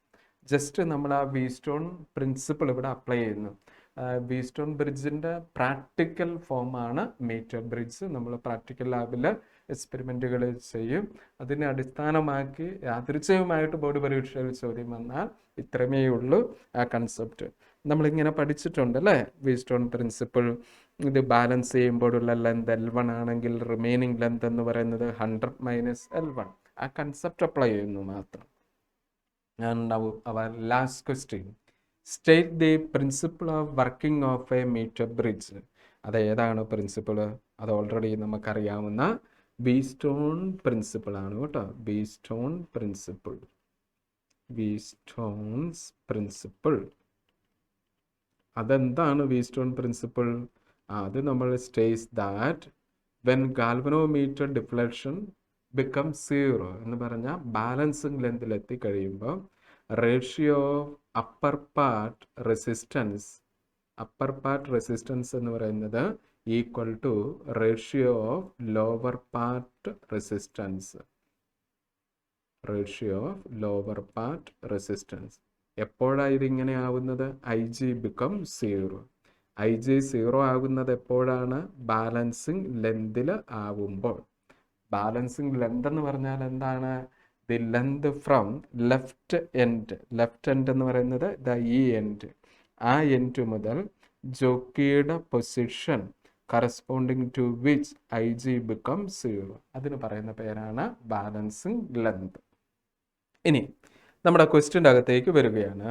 ജസ്റ്റ് നമ്മൾ ആ വീസ്റ്റോൺ പ്രിൻസിപ്പിൾ ഇവിടെ അപ്ലൈ ചെയ്യുന്നു. വീസ്റ്റോൺ ബ്രിഡ്ജിൻ്റെ പ്രാക്ടിക്കൽ ഫോമാണ് മീറ്റർ ബ്രിഡ്ജ്. നമ്മൾ പ്രാക്ടിക്കൽ ലാബിൽ എക്സ്പെരിമെൻറ്റുകൾ ചെയ്യും. അതിനെ അടിസ്ഥാനമാക്കി യാദൃച്ഛികമായിട്ട് ബോർഡ് പരീക്ഷയിൽ ചോദ്യം വന്നാൽ ഇത്രമേ ഉള്ളൂ ആ കൺസെപ്റ്റ്. നമ്മളിങ്ങനെ പഠിച്ചിട്ടുണ്ട് അല്ലേ? Wheatstone principle. ഇത് ബാലൻസ് ചെയ്യുമ്പോഴുള്ള ലെന്ത് L1 ആണെങ്കിൽ റിമൈനിങ് ലെന്ത് എന്ന് പറയുന്നത് 100 മൈനസ് L1. ആ കൺസെപ്റ്റ് അപ്ലൈ ചെയ്യുന്നു മാത്രം. And now our last question. State the principle of working of a meter bridge. അത് ഏതാണ് പ്രിൻസിപ്പിൾ? അത് ഓൾറെഡി നമുക്കറിയാവുന്ന വീസ്റ്റോൺ പ്രിൻസിപ്പിൾ ആണ് കേട്ടോ. Wheatstone principle. Wheatstone's principle. അതെന്താണ് വീസ്റ്റോൺ പ്രിൻസിപ്പിൾ? അത് നമ്മൾ states that when galvanometer deflection become 0 എന്ന് പറഞ്ഞാൽ ബാലൻസിങ് ലെന്തിൽ എത്തിക്കഴിയുമ്പോൾ ratio of upper part resistance എന്ന് പറയുന്നത് equal to ratio of lower part resistance. എപ്പോഴാണ് ഇതിങ്ങനെ ആവുന്നത്? IG become 0. IG 0 ആകുന്നത് എപ്പോഴാണ്? ബാലൻസിങ് ലെന്തിൽ ആവുമ്പോൾ. ബാലൻസിങ് ലെങ്ത് എന്ന് പറഞ്ഞാൽ എന്താണ്? The length from left end എന്ന് പറയുന്നത് ഈ എൻഡ്, ആ എൻഡ് മുതൽ ജോക്കിയുടെ position corresponding to which IG become 0, അതിന് പറയുന്ന പേരാണ് ബാലൻസിങ് ലെങ്ത്. ഇനി നമ്മുടെ ക്വസ്റ്റ്യൻ്റെ അകത്തേക്ക് വരികയാണ്.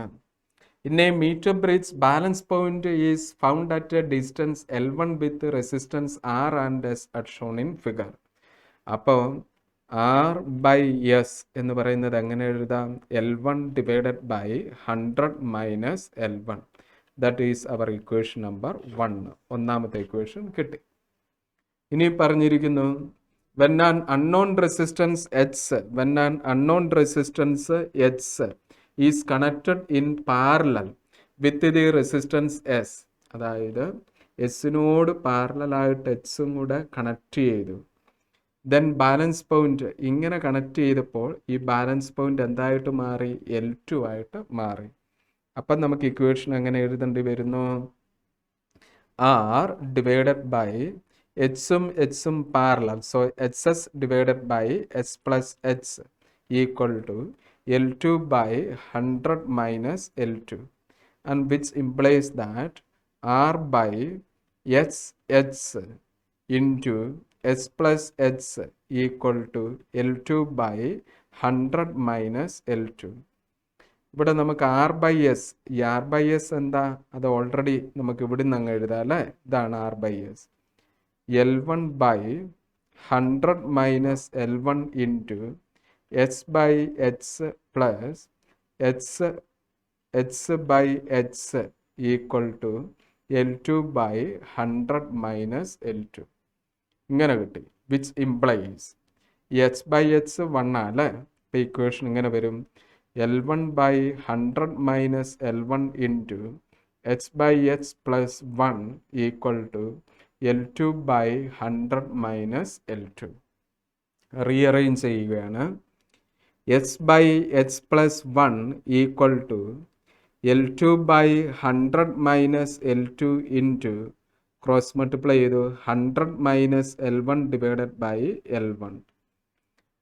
In a meter bridge, balance point is found at a distance L1 with resistance R and S as shown in figure. അപ്പോൾ R/S എന്ന് പറയുന്നത് എങ്ങനെ എഴുതാം? L1 divided by 100 minus L1. That is our equation number 1. ഒന്നാമത്തെ equation കിട്ടി. ഇനി പറഞ്ഞിരിക്കുന്നു when an unknown resistance H is connected in parallel with the resistance S, അതായത് എസിനോട് പാരലായിട്ട് എച്ചും കൂടെ കണക്ട് ചെയ്തു. ദെൻ ബാലൻസ് പോയിന്റ് ഇങ്ങനെ കണക്ട് ചെയ്തപ്പോൾ ഈ ബാലൻസ് പോയിന്റ് എന്തായിട്ട് മാറി? L2 ആയിട്ട് മാറി. അപ്പം നമുക്ക് ഇക്വേഷൻ എങ്ങനെ എഴുതേണ്ടി വരുന്നു? R ഡിവൈഡഡ് ബൈ എച്ചും parallel, so HS divided by S plus H equal to L2 by 100 minus L2, and which implies that R by SH into S plus H equal to L2 by 100 minus L2. ഇവിടെ നമുക്ക് R by S, ഈ R by S എന്താ? അത് already നമുക്ക് ഇവിടെ നിന്ന് അങ്ങ് എഴുതാം അല്ലേ? ഇതാണ് R by S. L1 by 100 minus L1 into H by H plus H by H equal to L2 by 100 minus L2. ഇങ്ങനെ കിട്ടി. Which implies H by H 1 അല്ലേ? അപ്പോൾ ഇക്വേഷൻ ഇങ്ങനെ വരും. L1 by 100 minus L1 into H by H plus 1 equal to L2 by 100 minus L2. Rearrange ചെയ്യുകയാണ്. H by H plus 1 equal to L2 by 100 minus L2 into cross multiply ചെയ്തു 100 minus L1 divided by L1,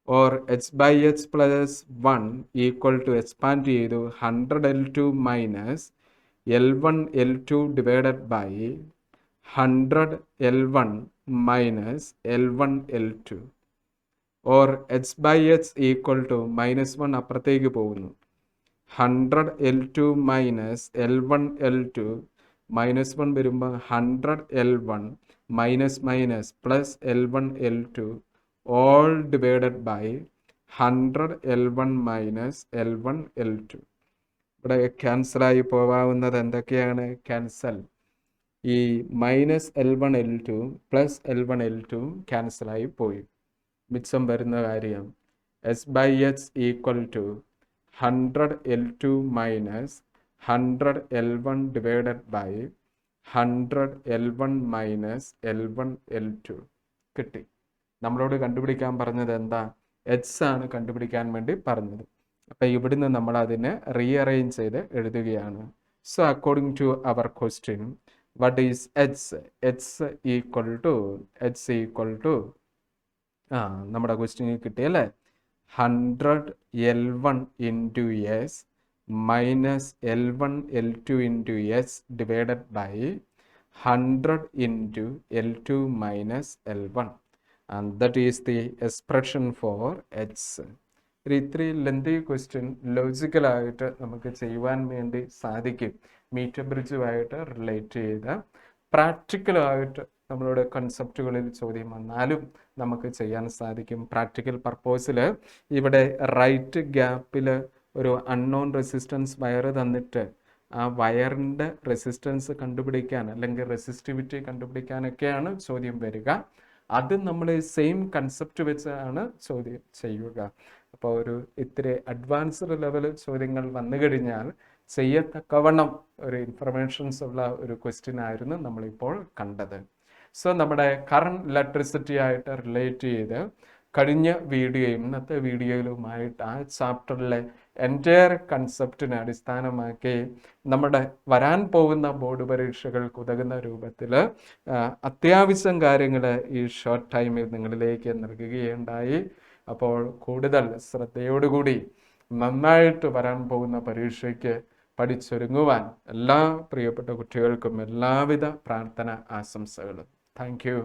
or H by H plus 1 equal to expand ചെയ്തു 100 L2 minus L1 L2 divided by 100 L1 minus L1 L2, or H by H equal to minus 1 അപ്പുറത്തേക്ക് പോകുന്നു 100 L2 minus L1 L2 minus 1 വരുമ്പോൾ 100 L1 minus plus L1 L2 all divided by 100 L1 minus L1 L2. ഇവിടെ ക്യാൻസലായി പോവാവുന്നത് എന്തൊക്കെയാണ്? Cancel. ഈ minus L1 L2 plus L1 L2 ക്യാൻസലായി പോയി. മിച്ചം വരുന്ന കാര്യം S by H equal to 100 L2 minus 100 L1 divided by 100 L1 minus L1 L2 കിട്ടി. നമ്മളോട് കണ്ടുപിടിക്കാൻ പറഞ്ഞത് എന്താ? H ആണ് കണ്ടുപിടിക്കാൻ വേണ്ടി പറഞ്ഞത്. അപ്പം ഇവിടുന്ന് നമ്മൾ അതിനെ റീഅറേഞ്ച് ചെയ്ത് എഴുതുകയാണ്. So according to our question, what is H? H equal to നമ്മുടെ ക്വസ്റ്റ്യനിൽ കിട്ടിയല്ലേ 100 L1 into S minus L1 L2 into S divided by 100 into L2 minus L1, and that is the expression for H. ഇത്രയും ലെന്തി question ലോജിക്കലായിട്ട് നമുക്ക് ചെയ്യുവാൻ വേണ്ടി സാധിക്കും. Metre ബ്രിഡ്ജുമായിട്ട് relate ചെയ്ത് പ്രാക്ടിക്കലായിട്ട് നമ്മളുടെ കൺസെപ്റ്റുകളിൽ ചോദ്യം വന്നാലും നമുക്ക് ചെയ്യാൻ സാധിക്കും. പ്രാക്ടിക്കൽ പർപ്പസിൽ ഇവിടെ റൈറ്റ് ഗ്യാപ്പിൽ ഒരു അൺനോൺ റെസിസ്റ്റൻസ് വയർ തന്നിട്ട് ആ വയറിൻ്റെ റെസിസ്റ്റൻസ് കണ്ടുപിടിക്കാൻ അല്ലെങ്കിൽ റെസിസ്റ്റിവിറ്റി കണ്ടുപിടിക്കാനൊക്കെയാണ് ചോദ്യം വരിക. അത് നമ്മൾ സെയിം കൺസെപ്റ്റ് വെച്ചാണ് ചോദ്യം ചെയ്യുക. അപ്പോൾ ഒരു ഇത്തിരി അഡ്വാൻസ്ഡ് ലെവൽ ചോദ്യങ്ങൾ വന്നു കഴിഞ്ഞാൽ ചെയ്യത്തക്കവണ്ണം ഒരു ഇൻഫർമേഷൻസ് ഉള്ള ഒരു ക്വസ്റ്റ്യൻ ആയിരുന്നു നമ്മളിപ്പോൾ കണ്ടത്. സോ നമ്മുടെ കറണ്ട് ഇലക്ട്രിസിറ്റി ആയിട്ട് റിലേറ്റ് ചെയ്ത് കഴിഞ്ഞ വീഡിയോയും ഇന്നത്തെ വീഡിയോയിലുമായിട്ട് ആ ചാപ്റ്ററിലെ എൻറ്റയർ കൺസെപ്റ്റിനെ അടിസ്ഥാനമാക്കി നമ്മുടെ വരാൻ പോകുന്ന ബോർഡ് പരീക്ഷകൾക്ക് ഉതകുന്ന രൂപത്തിൽ അത്യാവശ്യം കാര്യങ്ങൾ ഈ ഷോർട്ട് ടൈമിൽ നിങ്ങളിലേക്ക് നൽകുകയുണ്ടായി. അപ്പോൾ കൂടുതൽ ശ്രദ്ധയോടുകൂടി നന്നായിട്ട് വരാൻ പോകുന്ന പരീക്ഷയ്ക്ക് പഠിച്ചൊരുങ്ങുവാൻ എല്ലാ പ്രിയപ്പെട്ട കുട്ടികൾക്കും എല്ലാവിധ പ്രാർത്ഥന ആശംസകളും. Thank you.